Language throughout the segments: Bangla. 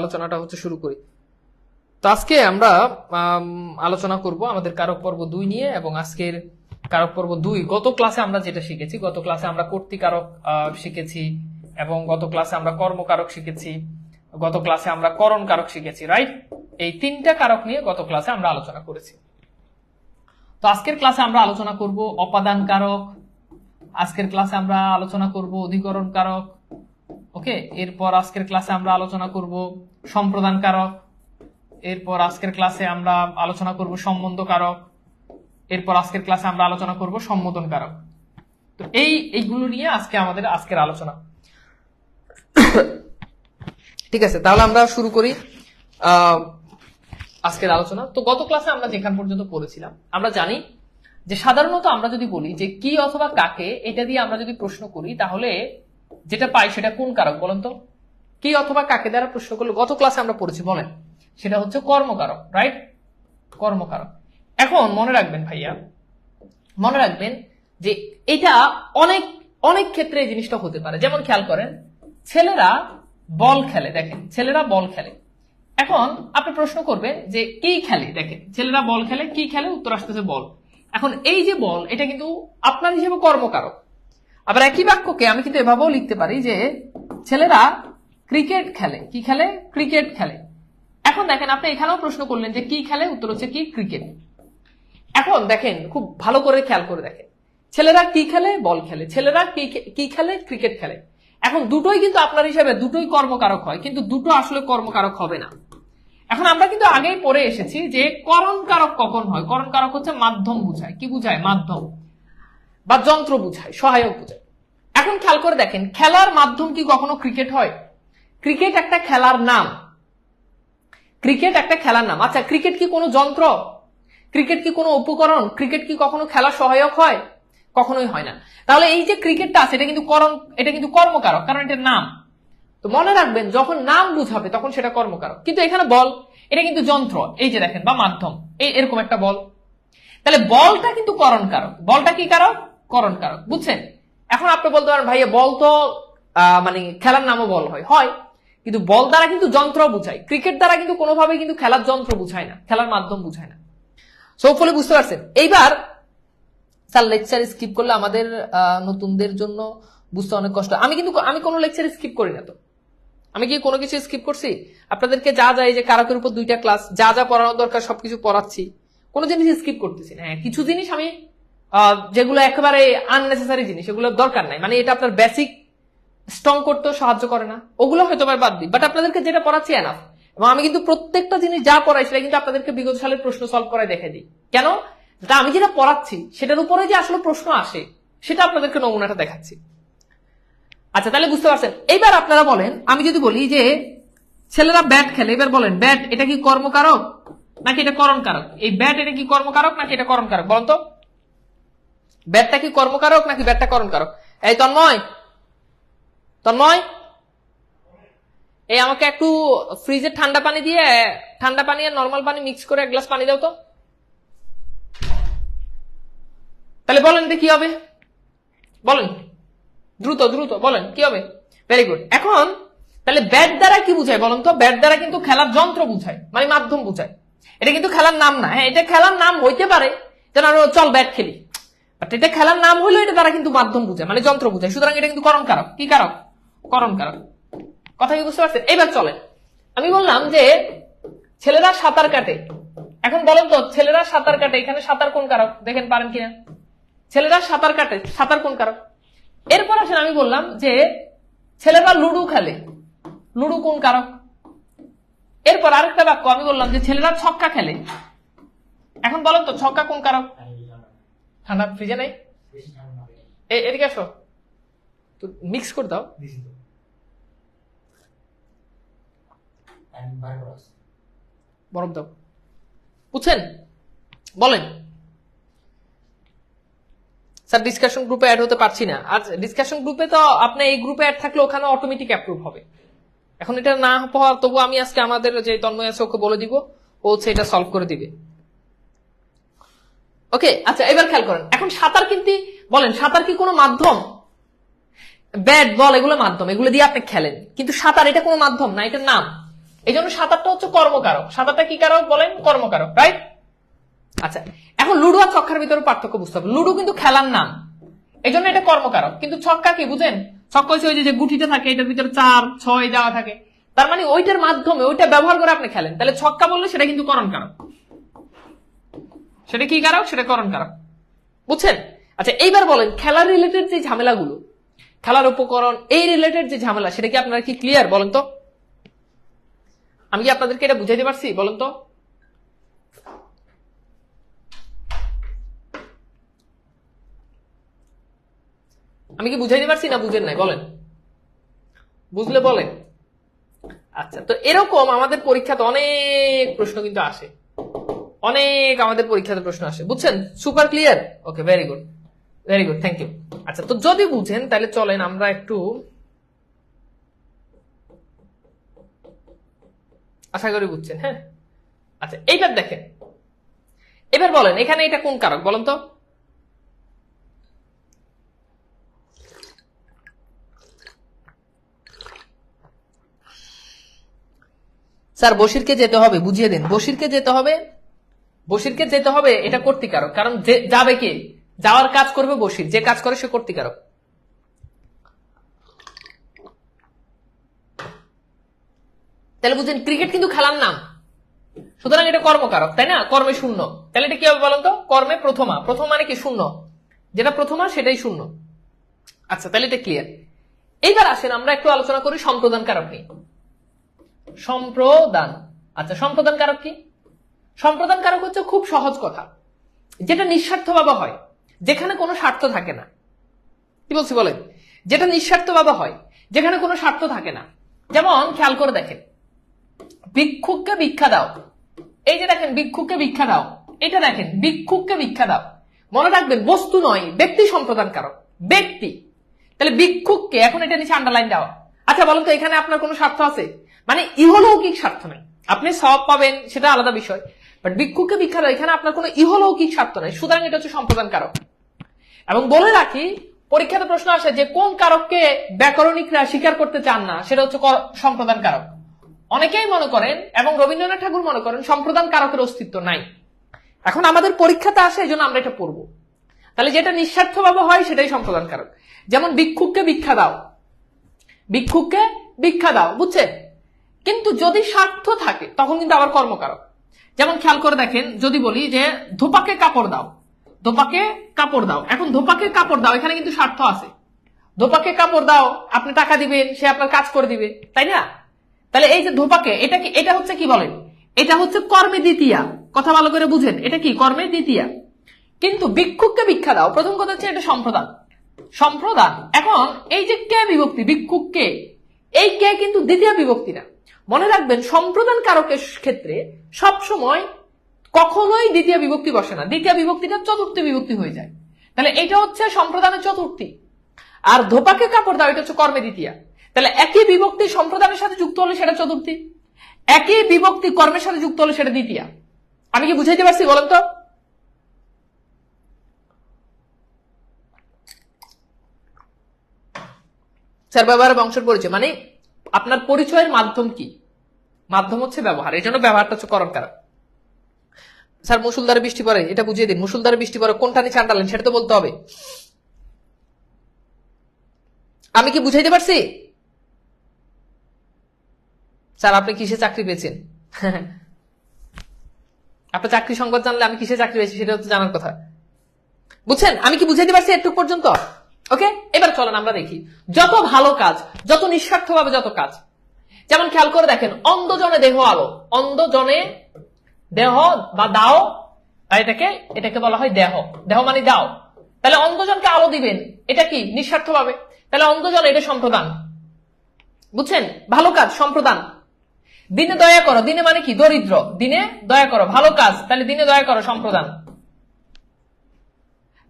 আলোচনাটা শুরু করি। তো আজকে আমরা আলোচনা করব আমাদের কারক পর্ব 2 নিয়ে, এবং আজকের কারক পর্ব 2 গত ক্লাসে আমরা যেটা শিখেছি, গত ক্লাসে আমরা কর্তৃকারক শিখেছি, এবং গত ক্লাসে আমরা কর্মকারক শিখেছি, গত ক্লাসে আমরা করণ কারক শিখেছি, রাইট? এই 3টা কারক নিয়ে গত ক্লাসে আমরা আলোচনা করেছি। তো আজকের ক্লাসে আমরা আলোচনা করব অপাদান কারক, আজকের ক্লাসে আমরা আলোচনা করব অধিকরণ কারক, ওকে। এরপর আজকের ক্লাসে আমরা আলোচনা করব সম্প্রদান কারক, এরপর আজকের ক্লাসে আমরা আলোচনা করব সম্বন্ধ কারক, এরপর আজকের ক্লাসে আমরা আলোচনা করব সম্বোধন কারক। তো এইগুলো নিয়ে আজকে আমাদের আজকের আলোচনা। ঠিক আছে, তাহলে আমরা শুরু করি আজকের আলোচনা। তো গত ক্লাসে আমরা যেখান পর্যন্ত পড়েছিলাম, আমরা জানি যে সাধারণত আমরা যদি বলি যে কি অথবা কাকে, এটা দিয়ে আমরা যদি প্রশ্ন করি তাহলে যেটা পাই সেটা কোন কারক বলেন তো? কি অথবা কাকে দ্বারা প্রশ্ন করলে গত ক্লাসে আমরা পড়েছি, বলেন, সেটা হচ্ছে কর্মকারক, রাইট? কর্মকারক। এখন মনে রাখবেন ভাইয়া, মনে রাখবেন যে এটা অনেক অনেক ক্ষেত্রে এই জিনিসটা হতে পারে। যেমন খেয়াল করেন, ছেলেরা বল খেলে, দেখেন ছেলেরা বল খেলে। এখন আপনি প্রশ্ন করবেন যে কি খেলে, দেখেন ছেলেরা বল খেলে, কি খেলে? উত্তর আসতেছে বল। এখন এই যে বল, এটা কিন্তু আপনার হিসেবে কর্মকারক। আবার একই বাক্যকে আমি কিন্তু এভাবেও লিখতে পারি যে ছেলেরা ক্রিকেট খেলে। কি খেলে? ক্রিকেট খেলে। এখন দেখেন, আপনি এখানেও প্রশ্ন করলেন যে কি খেলে, উত্তর হচ্ছে কি? ক্রিকেট। এখন দেখেন, খুব ভালো করে খেয়াল করে দেখেন, ছেলেরা কি খেলে? বল খেলে। ছেলেরা কি খেলে? ক্রিকেট খেলে। এখন দুটোই কিন্তু আপনার হিসাবে দুটোই কর্মকারক হয়, কিন্তু দুটো আসলে কর্মকারক হবে না। এখন আমরা কিন্তু আগেই পড়ে এসেছি যে করণ কারক কখন হয়। করণ কারক হচ্ছে মাধ্যম বুঝায়। কি বুঝায়? মাধ্যম বা যন্ত্র বুঝায়, সহায়ক বুঝায়। এখন খেয়াল করে দেখেন, খেলার মাধ্যম কি কখনো ক্রিকেট হয়? ক্রিকেট একটা খেলার নাম, ক্রিকেট একটা খেলার নাম। আচ্ছা, ক্রিকেট কি কোনো যন্ত্র? ক্রিকেট কি কোনো উপকরণ? ক্রিকেট কি কখনো খেলার সহায়ক হয়? কখনোই হয় না। তাহলে এই যে ক্রিকেটটা আছে, এটা কিন্তু এটা কিন্তু কর্মকারক, কারণ এটার নাম। তো মনে রাখবেন, যখন নাম বুঝাবে তখন সেটা কর্মকারক। কিন্তু এখানে বল, এটা কিন্তু যন্ত্র, এই যে দেখেন, বা মাধ্যম, এরকম একটা বল। তাহলে বলটা কিন্তু করণ কারক। বলটা কি কারক? করণ কারক, বুঝছেন? এখন আপনি বলতে পারেন, ভাইয়া বল তো মানে খেলার নামও বল হয়, হয়, কিন্তু বল দ্বারা কিন্তু যন্ত্র বুঝায়। ক্রিকেট দ্বারা কিন্তু কোনোভাবে কিন্তু খেলার যন্ত্র বুঝায় না, খেলার মাধ্যম বুঝায় না। সো হোপফুলি বুঝতে পারছেন। এইবার স্যার লেকচার স্কিপ করলে আমাদের নতুনদের জন্য বুঝতে অনেক কষ্ট। আমি কোনো লেকচার স্কিপ করি না। তো আমি কি কোনো কিছু স্কিপ করছি? আপনাদেরকে যা যা, এই যে কারকের উপর 2টা ক্লাস, যা যা পড়ানোর দরকার সবকিছু পড়াচ্ছি, কোনো জিনিস স্কিপ করতেছি না। হ্যাঁ, কিছু জিনিস আমি যেগুলো একেবারে আননেসেসারি জিনিস, এগুলো দরকার নাই, মানে এটা আপনার বেসিক স্ট্রং করতেও সাহায্য করে না, ওগুলো হয়তো বাদ দিই, বাট আপনাদেরকে যেটা পড়াচ্ছি এনাফ। এবং আমি কিন্তু প্রত্যেকটা জিনিস যা পড়াই সেটা কিন্তু আপনাদেরকে বিগত সালের প্রশ্ন সলভ করাই দেখে দিই। কেন? যেটা আমি যেটা পড়াচ্ছি সেটার উপরে যে আসলে প্রশ্ন আসে, সেটা আপনাদেরকে নমুনাটা দেখাচ্ছি। আচ্ছা, তাহলে বুঝতে পারছেন। এইবার আপনারা বলেন, আমি যদি বলি যে ছেলেরা ব্যাট খেলে, এবার বলেন ব্যাট এটা কি কর্মকারক নাকি এটা করণ কারক? এই ব্যাট এটা কি কর্মকারক নাকি এটা করণ কারক বলেন তো? ব্যাটটা কি কর্মকারক নাকি ব্যাটটা করণ কারক? এই তন্ময়, তন্ময়, এই আমাকে একটু ফ্রিজের ঠান্ডা পানি আর নর্মাল পানি মিক্স করে 1 গ্লাস পানি দাও তো। তাহলে বলেন কি হবে? বলেন দ্রুত দ্রুত বলেন কি হবে? Very good. এখন তাহলে ব্যাট দ্বারা কি বুঝায় বলেন তো? ব্যাট দ্বারা কিন্তু খেলার যন্ত্র বুঝায়, মানে মাধ্যম বুঝায়। এটা কিন্তু খেলার নাম না। হ্যাঁ, এটা খেলার নাম হইতে পারে, যেন চল ব্যাট খেলি, বাট এটা খেলার নাম হইলো, এটা দ্বারা কিন্তু মাধ্যম বুঝায়, মানে যন্ত্র বুঝায়। সুতরাং এটা কিন্তু করণ কারক। কি কারক? করণ কারক। কথা কি বুঝতে পারছেন? এবার চলেন, আমি বললাম যে ছেলেরা সাঁতার কাটে। এখন বলেন তো, ছেলেরা সাঁতার কাটে, এখানে সাঁতার কোন কারক? দেখেন পারেন কিনা। ছেলেরা সাঁতার কাটে, সাঁতার কোন কারক? এরপর আসেন, আমি বললাম যে ছেলেরা লুডো খেলে, লুডো কোন কারক? এরপর আরেকটা বাক্য, আমি বললাম যে ছেলেরা ছক্কা খেলে। এখন বলেন তো, ছক্কা কোন কারক? ঠান্ডা ফ্রিজে নেই, এদিকে আসো, তো মিক্স করে দাও, বরফ দাও, বুঝছেন? বলেন। স্যার ডিসকাশন গ্রুপে অ্যাড হতে পারছি না। আর ডিসকাশন গ্রুপে তো আপনি এই গ্রুপে অ্যাড থাকলে ওখানে অটোমেটিক অ্যাপ্রুভ হবে। এখন এটা না হওয়া, তবু আমি আজকে আমাদের যে তন্ময় আছে ওকে বলে দিব, ও হচ্ছে এটা সলভ করে দিবে। ওকে, আচ্ছা এবার খেয়াল করেন। এখন সাঁতার কিন্তু বলেন, সাঁতার কি কোনো মাধ্যম? ব্যাট বল এগুলো মাধ্যম, এগুলো দিয়ে আপনি খেলেন, কিন্তু সাঁতার এটা কোনো মাধ্যম না, এটার নাম। এই জন্য 7-8টা হচ্ছে কর্মকারক। 7-8টা কি কারক বলেন? কর্মকারক, রাইট? আচ্ছা, এখন লুডো আর ছক্কার ভিতরে পার্থক্য বুঝতে হবে। লুডো কিন্তু খেলার নাম, এই জন্য এটা কর্মকারক। কিন্তু ছক্কা কি বুঝেন? ছক্কা হচ্ছে ওই যে গুটিটা থাকে, এটার ভিতরে 4, 6 দেওয়া থাকে, তার মানে ওইটার মাধ্যমে ওইটা ব্যবহার করে আপনি খেলেন। তাহলে ছক্কা বললে সেটা কিন্তু করণকারক। সেটা কি কারক? সেটা করণকারক, বুঝছেন? আচ্ছা, এইবার বলেন খেলার রিলেটেড যে ঝামেলাগুলো, খেলার উপকরণ এই রিলেটেড যে ঝামেলা, সেটা কি আপনারা কি ক্লিয়ার বলেন তো? আমি কি আপনাদেরকে এটা বুঝাইতে পারছি বলেন তো? আমি কি বুঝাইতে পারছি না বুঝেন নাই বলেন? বুঝলে বলেন। আচ্ছা, তো এরকম আমাদের পরীক্ষাতে অনেক প্রশ্ন কিন্তু আসে, অনেক আমাদের পরীক্ষাতে প্রশ্ন আসে, বুঝছেন? Super clear? Okay, very good, very good, thank you. আচ্ছা, তো যদি বুঝেন তাহলে চলেন আমরা একটু, আশা করি বুঝছেন। হ্যাঁ, আচ্ছা, এইবার দেখেন, এবার বলেন এখানে এটা কোন কারক বলেন তো? স্যার বশিরকে যেতে হবে, বুঝিয়ে দিন। বশিরকে যেতে হবে, বশিরকে যেতে হবে, এটা কর্তৃকারক। কারণ যাবে কে? যাওয়ার কাজ করবে বশির, যে কাজ করে সে কর্তৃকারক। তাহলে বুঝছেন, ক্রিকেট কিন্তু খেলার নাম, সুতরাং এটা কর্মকারক, তাই না? কর্মে শূন্য, তাহলে এটা কি হবে বলেন তো? কর্মে প্রথমা। প্রথম মানে কি? শূন্য, যেটা প্রথমা সেটাই শূন্য। আচ্ছা, তাহলে এটা ক্লিয়ার। এইবার আসেন আমরা একটু আলোচনা করি সম্প্রদান কারক নিয়ে। সম্প্রদান। আচ্ছা, সম্প্রদান কারক কি? সম্প্রদান কারক হচ্ছে খুব সহজ কথা, যেটা নিঃস্বার্থভাবে হয়, যেখানে কোনো স্বার্থ থাকে না। কি বলছি বলেন? যেটা নিঃস্বার্থভাবে হয়, যেখানে কোনো স্বার্থ থাকে না। যেমন খেয়াল করে দেখেন, ভিক্ষুককে ভিক্ষা দাও, এই যে দেখেন ভিক্ষুককে ভিক্ষা দাও, এটা দেখেন ভিক্ষুককে ভিক্ষা দাও। মনে রাখবেন বস্তু নয়, ব্যক্তি সম্প্রদান কারক, ব্যক্তি। তাহলে ভিক্ষুককে, এখন এটা নিচে আন্ডারলাইন দেওয়া। আচ্ছা বলুন তো, এখানে আপনার কোনো স্বার্থ আছে? মানে ইহলৌকিক স্বার্থ নাই, আপনি সব পাবেন সেটা আলাদা বিষয়, বাট ভিক্ষুককে ভিক্ষা দাও, এখানে আপনার কোনো ইহলৌকিক স্বার্থ নাই, সুতরাং এটা হচ্ছে সম্প্রদান কারক। এবং বলে রাখি, পরীক্ষাতে প্রশ্ন আসে যে কোন কারককে ব্যাকরণিকরা স্বীকার করতে চান না, সেটা হচ্ছে সম্প্রদান কারক। অনেকেই মনে করেন এবং রবীন্দ্রনাথ ঠাকুর মনে করেন সম্প্রদান কারকের অস্তিত্ব নাই। এখন আমাদের পরীক্ষাতে আসে, এই জন্য আমরা এটা পড়বো। তাহলে যেটা নিঃস্বার্থভাবে হয় সেটাই সম্প্রদান কারক। যেমন ভিক্ষুককে ভিক্ষা দাও, ভিক্ষুককে ভিক্ষা দাও, বুঝছেন? কিন্তু যদি স্বার্থ থাকে তখন কিন্তু আবার কর্মকারক। যেমন খেয়াল করে দেখেন, যদি বলি যে ধোপাকে কাপড় দাও, ধোপাকে কাপড় দাও, এখন ধোপাকে কাপড় দাও, এখানে কিন্তু স্বার্থ আছে। ধোপাকে কাপড় দাও, আপনি টাকা দিবেন, সে আপনার কাজ করে দিবে, তাই না? তাহলে এই যে ধোপাকে, এটা কি? এটা হচ্ছে কি বলেন? এটা হচ্ছে কর্মে দ্বিতীয়া। কথা ভালো করে বুঝেন, এটা কি? কর্মে দ্বিতীয়া। কিন্তু ভিক্ষুককে ভিক্ষা দাও, প্রথম কথা হচ্ছে এটা সম্প্রদান, সম্প্রদান। এখন এই যে কে বিভক্তি, ভিক্ষুককে, এই কে কিন্তু দ্বিতীয় বিভক্তি না। মনে রাখবেন সম্প্রদান কারকের ক্ষেত্রে সবসময় কখনোই দ্বিতীয় বিভক্তি বসে না, দ্বিতীয় বিভক্তিটা চতুর্থী বিভক্তি হয়ে যায়। তাহলে এটা হচ্ছে সম্প্রদানের চতুর্থী। আর ধোপাকে কাপড় দাও, এটা হচ্ছে কর্মে দ্বিতীয়া। তাহলে একই বিভক্তি সম্প্রদানের সাথে যুক্ত হলে সেটা চতুর্থী, একই বিভক্তি কর্মের সাথে যুক্ত হলে সেটা দ্বিতীয়া। আমি কি বুঝাইতে পারছি বলেন তো? স্যার ব্যবহার বংশের পরিচয় মানে আপনার পরিচয়ের মাধ্যম কি? মাধ্যম হচ্ছে ব্যবহার, এই জন্য ব্যবহারটা হচ্ছে করণকারক। স্যার মুসুলধারে বৃষ্টি পড়ে, এটা বুঝিয়ে দিন। মুসুলধারে বৃষ্টি পড়ে কোনটা নিচে আন্ডারলাইন, সেটা তো বলতে হবে। আমি কি বুঝাইতে পারছি? স্যার আপনি কিসে চাকরি পেয়েছেন? আপনার চাকরি সংবাদ জানলে আমি কিসে চাকরি পেয়েছি সেটা হচ্ছে জানার কথা, বুঝছেন? আমি কি বুঝাইতে পারছি একটু পর্যন্ত? ওকে, এবার চলেন আমরা দেখি যত ভালো কাজ, যত নিঃস্বার্থভাবে যত কাজ। যেমন খেয়াল করে দেখেন, অন্ধজনে দেহ আলো, অন্ধজনে দেহ বা দাও, এটাকে বলা হয় দেহ, দেহ মানে দাও। তাহলে অন্ধজনকে আলো দিবেন, এটা কি? নিঃস্বার্থভাবে। তাহলে অন্ধজন, এটা সম্প্রদান, বুঝছেন? ভালো কাজ সম্প্রদান। দিনে দয়া করো, দিনে মানে কি? দরিদ্র, দিনে দয়া করো, ভালো কাজ, তাহলে দিনে দয়া করো সম্প্রদান।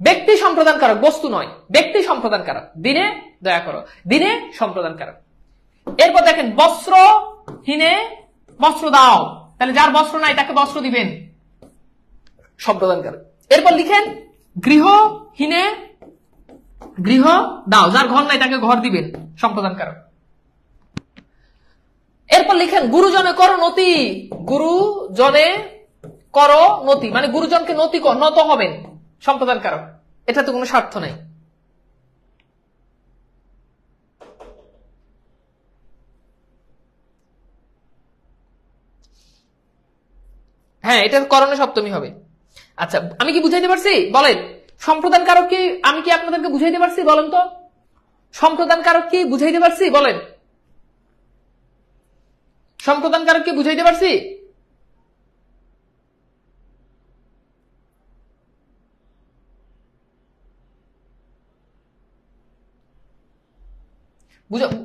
ব্যক্তি সম্প্রদান কারক, বস্তু নয়, ব্যক্তি সম্প্রদান কারক, দিনে দয়া করো, দিনে সম্প্রদান কারক। এরপর দেখেন বস্ত্রহীনে বস্ত্র দাও, তাহলে যার বস্ত্র নাই তাকে বস্ত্র দিবেন, সম্প্রদান কারক। এরপর লিখেন গৃহহীনে গৃহ দাও, যার ঘর নাই তাকে ঘর দিবেন, সম্প্রদান কারক। এরপর লিখেন গুরুজনে কর নতি, গুরুজনে কর নতি মানে গুরুজনকে নতি নত হবেন সম্প্রদান কারক, এটা তো কোনো স্বার্থ নাই। হ্যাঁ, এটা করণে সপ্তমী হবে। আচ্ছা, আমি কি বুঝাইতে পারছি বলেন? সম্প্রদান কারক কি আমি কি আপনাদেরকে বুঝাইতে পারছি বলেন তো? সম্প্রদান কারক কি বুঝাইতে পারছি বলেন? সম্প্রদান কারক কি বুঝাইতে পারছি?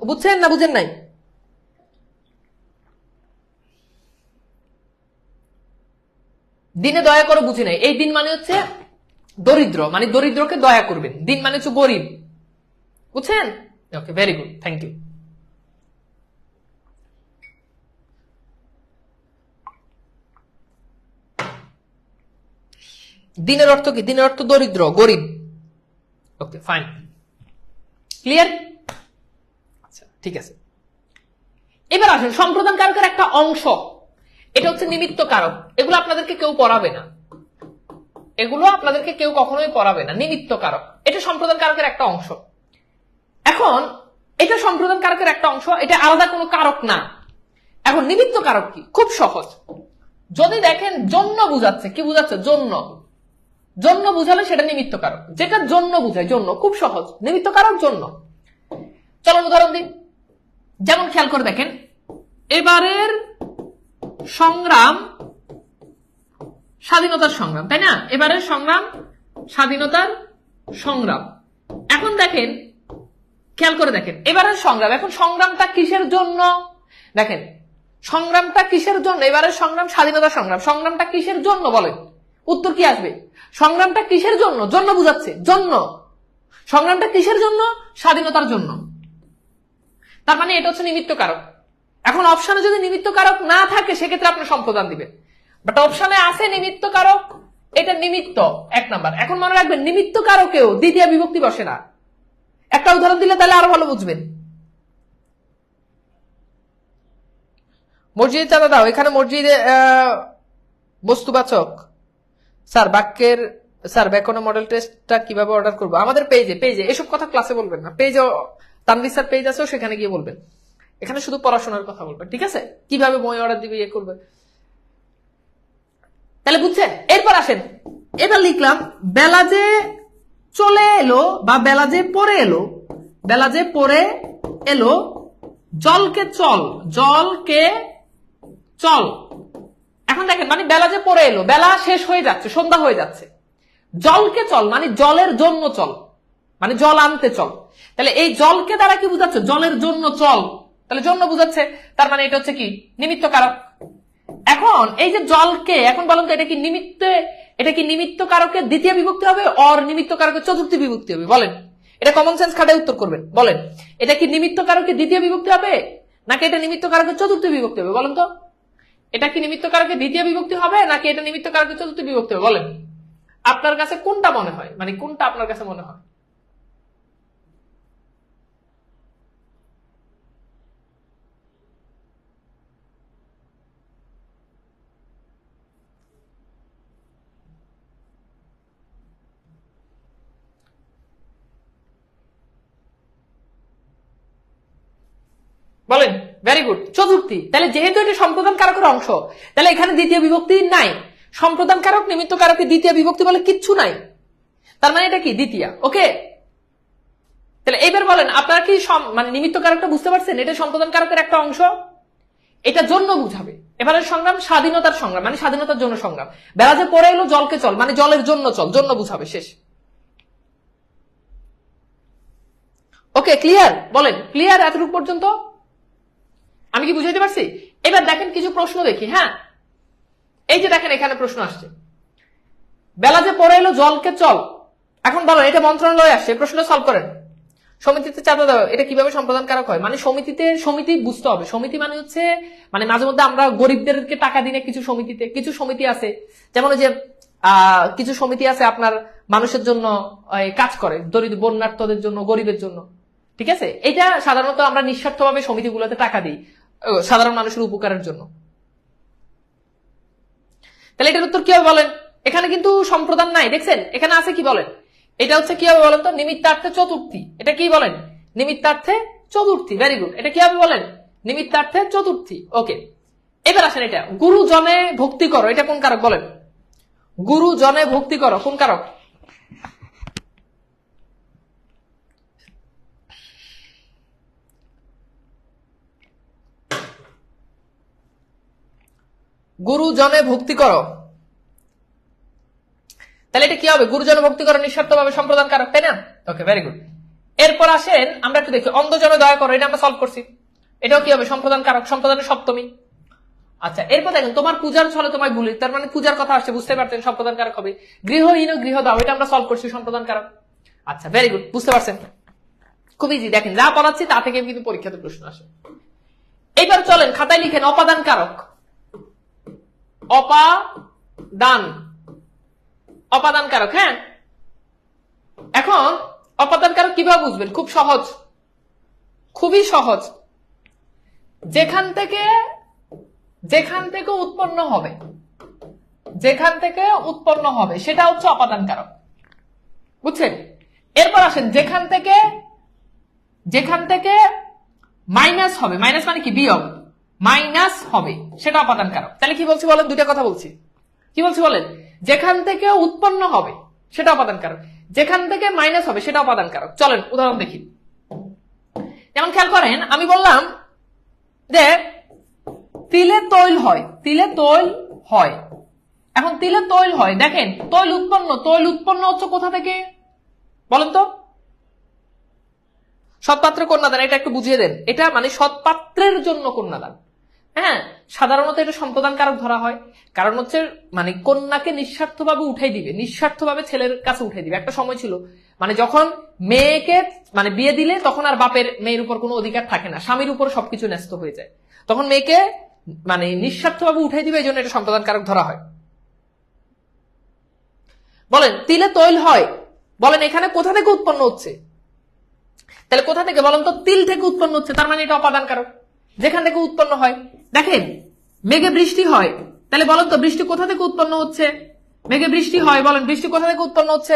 বুঝছেন না বুঝেন নাই? দিনে দয়া করো বুঝি নাই। এই দিন মানে হচ্ছে দরিদ্র, মানে দরিদ্রকে দয়া করবেন। দিন মানে হচ্ছে গরিব, বুঝছেন? ওকে, ভেরি গুড, থ্যাংক ইউ। দিনের অর্থ কি? দিনের অর্থ দরিদ্র, গরিব। ওকে, ফাইন, ক্লিয়ার? আচ্ছা, ঠিক আছে। এবার আসেন সম্প্রদান কারকের একটা অংশ, এটা হচ্ছে নিমিত্ত কারক। এগুলো আপনাদেরকে কেউ পড়াবে না, এগুলো আপনাদেরকে কেউ কখনোই পড়াবে না। নিমিত্ত কারক এটা সম্প্রদান কারকের একটা অংশ। এখন এটা সম্প্রদান কারকের একটা অংশ, এটা আলাদা কোনো কারক না। এখন নিমিত্ত কারক কি? খুব সহজ। যদি দেখেন জন্য বুঝাচ্ছে, কি বুঝাচ্ছে? জন্য। জন্য বুঝালে সেটা নিমিত্ত কারক। যেটা জন্য বুঝায়, জন্য, খুব সহজ। নিমিত্ত কারক জন্য। চলুন উদাহরণ দিই। যেমন খেয়াল করে দেখেন, এবারের সংগ্রাম স্বাধীনতার সংগ্রাম, তাই না? এবারের সংগ্রাম স্বাধীনতার সংগ্রাম। এখন দেখেন, খেয়াল করে দেখেন, এবারের সংগ্রাম, এখন সংগ্রামটা কিসের জন্য? দেখেন সংগ্রামটা কিসের জন্য? এবারের সংগ্রাম স্বাধীনতার সংগ্রাম। সংগ্রামটা কিসের জন্য বলেন? উত্তর কি আসবে? সংগ্রামটা কিসের জন্য? জন্য বুঝাচ্ছে, জন্য। সংগ্রামটা কিসের জন্য? স্বাধীনতার জন্য। তার মানে এটা হচ্ছে নিমিত্ত কারক। এখন অপশনে যদি নিমিত্ত কারক না থাকে সেক্ষেত্রে আপনি সম্প্রদান দিবেন, বাট অপশনে আছে নিমিত্ত কারক, এটা নিমিত্ত, এক নাম্বার। এখন মনে রাখবেন নিমিত্ত কারকেও দ্বিতীয় বিভক্তি বসে না। একটা উদাহরণ দিলে তাহলে আরো ভালো বুঝবেন। মসজিদে চাঁদা দাও, এখানে মসজিদে বস্তুবাচক। স্যার বাক্যের, স্যার ব্যাকরণ মডেল টেস্টটা কিভাবে অর্ডার করবো? আমাদের পেজে, পেজে এসব কথা ক্লাসে বলবেন না। পেজে তানভীর স্যার পেজ আছে, সেখানে গিয়ে বলবেন। এখানে শুধু পড়াশোনার কথা বলবেন, ঠিক আছে? কিভাবে বই অর্ডার দিবে, ইয়ে করবে, তাহলে বুঝছেন? এরপর আসেন, এবার লিখলাম বেলা যে চলে এলো বা বেলা যে পরে এলো, বেলা যে পরে এলো, জলকে চল, জলকে চল। এখন দেখেন মানে বেলা যে পরে এলো, বেলা শেষ হয়ে যাচ্ছে, সন্ধ্যা হয়ে যাচ্ছে। জলকে চল মানে জলের জন্য চল, মানে জল আনতে চল। তাহলে এই জলকে দ্বারা কি বুঝাচ্ছে? জলের জন্য চল, তাহলে জন্য বুঝাচ্ছে। তার মানে এটা হচ্ছে কি? নিমিত্ত কারক। এখন এই যে জলকে, এখন বলুন তো এটা কি নিমিত্ত, এটা কি নিমিত্ত কারকের দ্বিতীয় বিভক্তি হবে, অর নিমিত্ত কারকের চতুর্থী বিভক্তি হবে? বলেন, এটা কমন সেন্স খাটায় উত্তর করবেন। বলেন, এটা কি নিমিত্ত কারকের দ্বিতীয় বিভক্তি হবে নাকি এটা নিমিত্ত কারকের চতুর্থী বিভক্তি হবে? বলেন তো, এটা কি নিমিত্ত কারকের দ্বিতীয় বিভক্তি হবে নাকি এটা নিমিত্ত কারকের চতুর্থী বিভক্তি হবে? বলেন, আপনার কাছে কোনটা মনে হয়? মানে কোনটা আপনার কাছে মনে হয়? বলেন, ভেরি গুড, চতুর্থী। তাহলে যেহেতু এটা সম্প্রদান কারকের অংশ, তাহলে এখানে দ্বিতীয় বিভক্তি নাই। সম্প্রদান কারক নিমিত্ত কারকের দ্বিতীয় বিভক্তি বলে কিচ্ছু নাই, তার মানে এটা কি? দ্বিতীয়। ওকে, তাহলে এইবার বলেন আপনারা কি মানে নিমিত্ত কারকটা বুঝতে পারছেন? এটা সম্প্রদান কারকের একটা অংশ, এটা জন্য বুঝাবে। এবারে সংগ্রাম স্বাধীনতার সংগ্রাম মানে স্বাধীনতার জন্য সংগ্রাম। বেলা যে পড়ে এলো, জলকে চল মানে জলের জন্য চল, জন্য বুঝাবে, শেষ। ওকে, ক্লিয়ার? বলেন, ক্লিয়ার এতটুকু পর্যন্ত? আমি কি বুঝাইতে পারছি? এবার দেখেন কিছু প্রশ্ন দেখি। হ্যাঁ, এই যে দেখেন এখানে প্রশ্ন আসছে, বেলা যে পড়ে এলো, জলকে চল। এখন বলো, এটা মন্ত্রণালয়ে আসছে, প্রশ্ন সলভ করেন। সমিতিতে চাঁদা দেওয়া, এটা কিভাবে সম্প্রদান কারক হয়? মানে সমিতিতে, সমিতি বুঝতে হবে। সমিতি মানে হচ্ছে, মানে মাঝে মধ্যে আমরা গরিবদেরকে টাকা দিই না কিছু সমিতিতে। কিছু সমিতি আছে যেমন যে কিছু সমিতি আছে আপনার মানুষের জন্য কাজ করে, দরিদ্র বন্যার্থদের জন্য, গরিবের জন্য, ঠিক আছে? এটা সাধারণত আমরা নিঃস্বার্থভাবে সমিতিগুলোতে টাকা দিই। সাধারণ মানুষের উপকারের জন্য। তাহলে এটার উত্তর কি হবে বলেন? এখানে কিন্তু সম্প্রদান নাই, দেখছেন এখানে আছে কি বলেন? এটা হচ্ছে কি হবে বলেন তো? নিমিত্তার্থে চতুর্থী। এটা কি বলেন? নিমিত্তার্থে চতুর্থী। Very good. এটা কি হবে বলেন? নিমিত্তার্থে চতুর্থী। ওকে, এবার আসেন এটা গুরুজনে ভক্তি করো, এটা কোন কারক বলেন? গুরুজনে ভক্তি করো কোন কারক? গুরুজনে ভক্তি করো, তাহলে এটা কি হবে? গুরুজনে ভক্তি করো নিঃস্বার্থভাবে সম্প্রদান কারক, তাই না? ওকে, ভেরি গুড। এরপর আসেন আমরা একটু দেখি অন্ধজনে দয়া করো, এটা আমরা সলভ করছি। এটাও কি হবে? সম্প্রদান কারক, সম্প্রদানের সপ্তমী। আচ্ছা, এরপর দেখেন তোমার পূজার ছলে তোমায় ভুলি, তার মানে পূজার কথা আসছে, বুঝতে পারছেন সম্প্রদান কারক হবে। গৃহহীন গৃহ দাও, এটা আমরা সলভ করছি, সম্প্রদান কারক। আচ্ছা, ভেরি গুড, বুঝতে পারছেন? খুব ইজি, দেখেন যা পড়াচ্ছি তা থেকে কিন্তু পরীক্ষাতে প্রশ্ন আসে। এবার চলেন খাতায় লিখেন অপাদান কারক। অপাদান, অপাদান কারক। হ্যাঁ, এখন অপাদান কারক কিভাবে বুঝবেন? খুব সহজ, খুবই সহজ। যেখান থেকে উৎপন্ন হবে, যেখান থেকে উৎপন্ন হবে সেটা হচ্ছে অপাদান কারক, বুঝছেন? এরপর আসেন যেখান থেকে মাইনাস হবে, মাইনাস মানে কি? বিয়োগ, মাইনাস হবে সেটা অপাদান কারক। তাহলে কি বলছি বলেন? দুইটা কথা বলছি। কি বলছি বলেন? যেখান থেকে উৎপন্ন হবে সেটা অপাদান কারক, যেখান থেকে মাইনাস হবে সেটা অপাদান কারক। চলেন উদাহরণ দেখি। যেমন খেয়াল করেন, আমি বললাম যে তিলে তৈল হয়, তিলে তৈল হয়। এখন তিলে তৈল হয়, দেখেন তৈল উৎপন্ন হচ্ছে কোথা থেকে বলেন তো? সৎপাত্রে কন্যাদান, এটা একটু বুঝিয়ে দেন। এটা মানে সৎপাত্রের জন্য কন্যাদান। হ্যাঁ, সাধারণত এটা সম্প্রদান কারক ধরা হয়, কারণ হচ্ছে মানে কন্যাকে নিঃস্বার্থভাবে উঠাই দিবে, নিঃস্বার্থভাবে ছেলের কাছে উঠাই দিবে। একটা সময় ছিল মানে যখন মেয়েকে মানে বিয়ে দিলে তখন আর বাপের মেয়ের উপর কোনো অধিকার থাকে না, স্বামীর উপর সবকিছু ন্যস্ত হয়ে যায়, তখন মেয়েকে মানে নিঃস্বার্থভাবে উঠাই দিবে, এই জন্য এটা সম্প্রদান কারক ধরা হয়। বলেন তিলে তৈল হয়, বলেন এখানে কোথা থেকে উৎপন্ন হচ্ছে? তাহলে কোথা থেকে বলেন তো? তিল থেকে উৎপন্ন হচ্ছে, তার মানে এটা অপাদান কারক, যেখান থেকে উৎপন্ন হয়। দেখেন মেঘে বৃষ্টি হয়, তাহলে বলেন তো বৃষ্টি কোথা থেকে উৎপন্ন হচ্ছে? মেঘে বৃষ্টি হয়, বলেন বৃষ্টি কোথা থেকে উৎপন্ন হচ্ছে?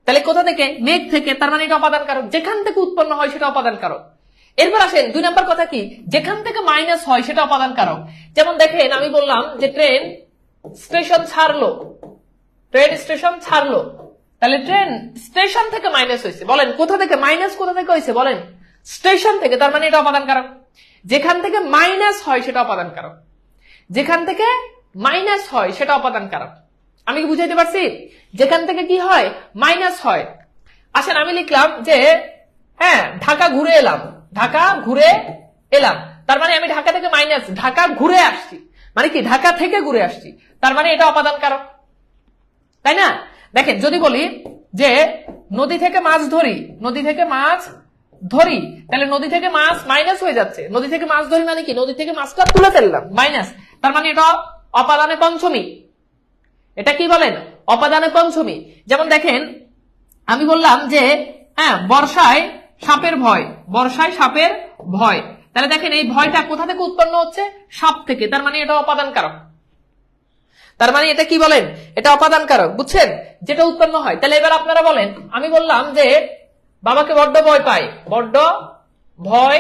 তাহলে কোথা থেকে? মেঘ থেকে, তার মানে এটা অপাদান কারক, যেখান থেকে উৎপন্ন হয় সেটা অপাদান কারক। এরপর আসেন 2 নম্বর কথা কি? যেখান থেকে মাইনাস হয় সেটা অপাদান কারক। যেমন দেখেন আমি বললাম যে ট্রেন স্টেশন ছাড়লো, ট্রেন স্টেশন ছাড়লো, তাহলে ট্রেন স্টেশন থেকে মাইনাস হয়েছে, বলেন কোথা থেকে? মাইনাস কোথা থেকে হয়েছে বলেন? স্টেশন থেকে, তার মানে এটা অপাদান কারক। যেখান থেকে মাইনাস হয় সেটা অপাদান কারক, যেখান থেকে মাইনাস হয় সেটা অপাদান কারক। আমি কি বুঝাইতে পারছি? যেখান থেকে কি হয়? মাইনাস হয়। আসেন আমি লিখলাম যে হ্যাঁ ঢাকা ঘুরে এলাম, ঢাকা ঘুরে এলাম, তার মানে আমি ঢাকা থেকে মাইনাস, ঢাকা ঘুরে আসছি, মানে কি? ঢাকা থেকে ঘুরে আসছি, তার মানে এটা অপাদান কারক, তাই না? দেখেন যদি বলি যে নদী থেকে মাছ ধরি, নদী থেকে মাছ ধরি, তাহলে নদী থেকে মাছ মাইনাস হয়ে যাচ্ছে, নদী থেকে মাছ ধরি মানে কি? নদী থেকে মাছটা তুলে ফেললাম, মাইনাস, তার মানে এটা অপাদানে পঞ্চমী। এটা কি বলেন? অপাদানে পঞ্চমী। যেমন দেখেন আমি বললাম যে হ্যাঁ বর্ষায় সাপের ভয়, বর্ষায় সাপের ভয়, তাহলে দেখেন এই ভয়টা কোথা থেকে উৎপন্ন হচ্ছে? সাপ থেকে, তার মানে এটা অপাদান কারক, তার মানে এটা কি বলেন? এটা অপাদান কারক, বুঝছেন? যেটা উৎপন্ন হয়। তাহলে এবার আপনারা বলেন, আমি বললাম যে বাবাকে বড্ড ভয় পাই, বড্ড ভয়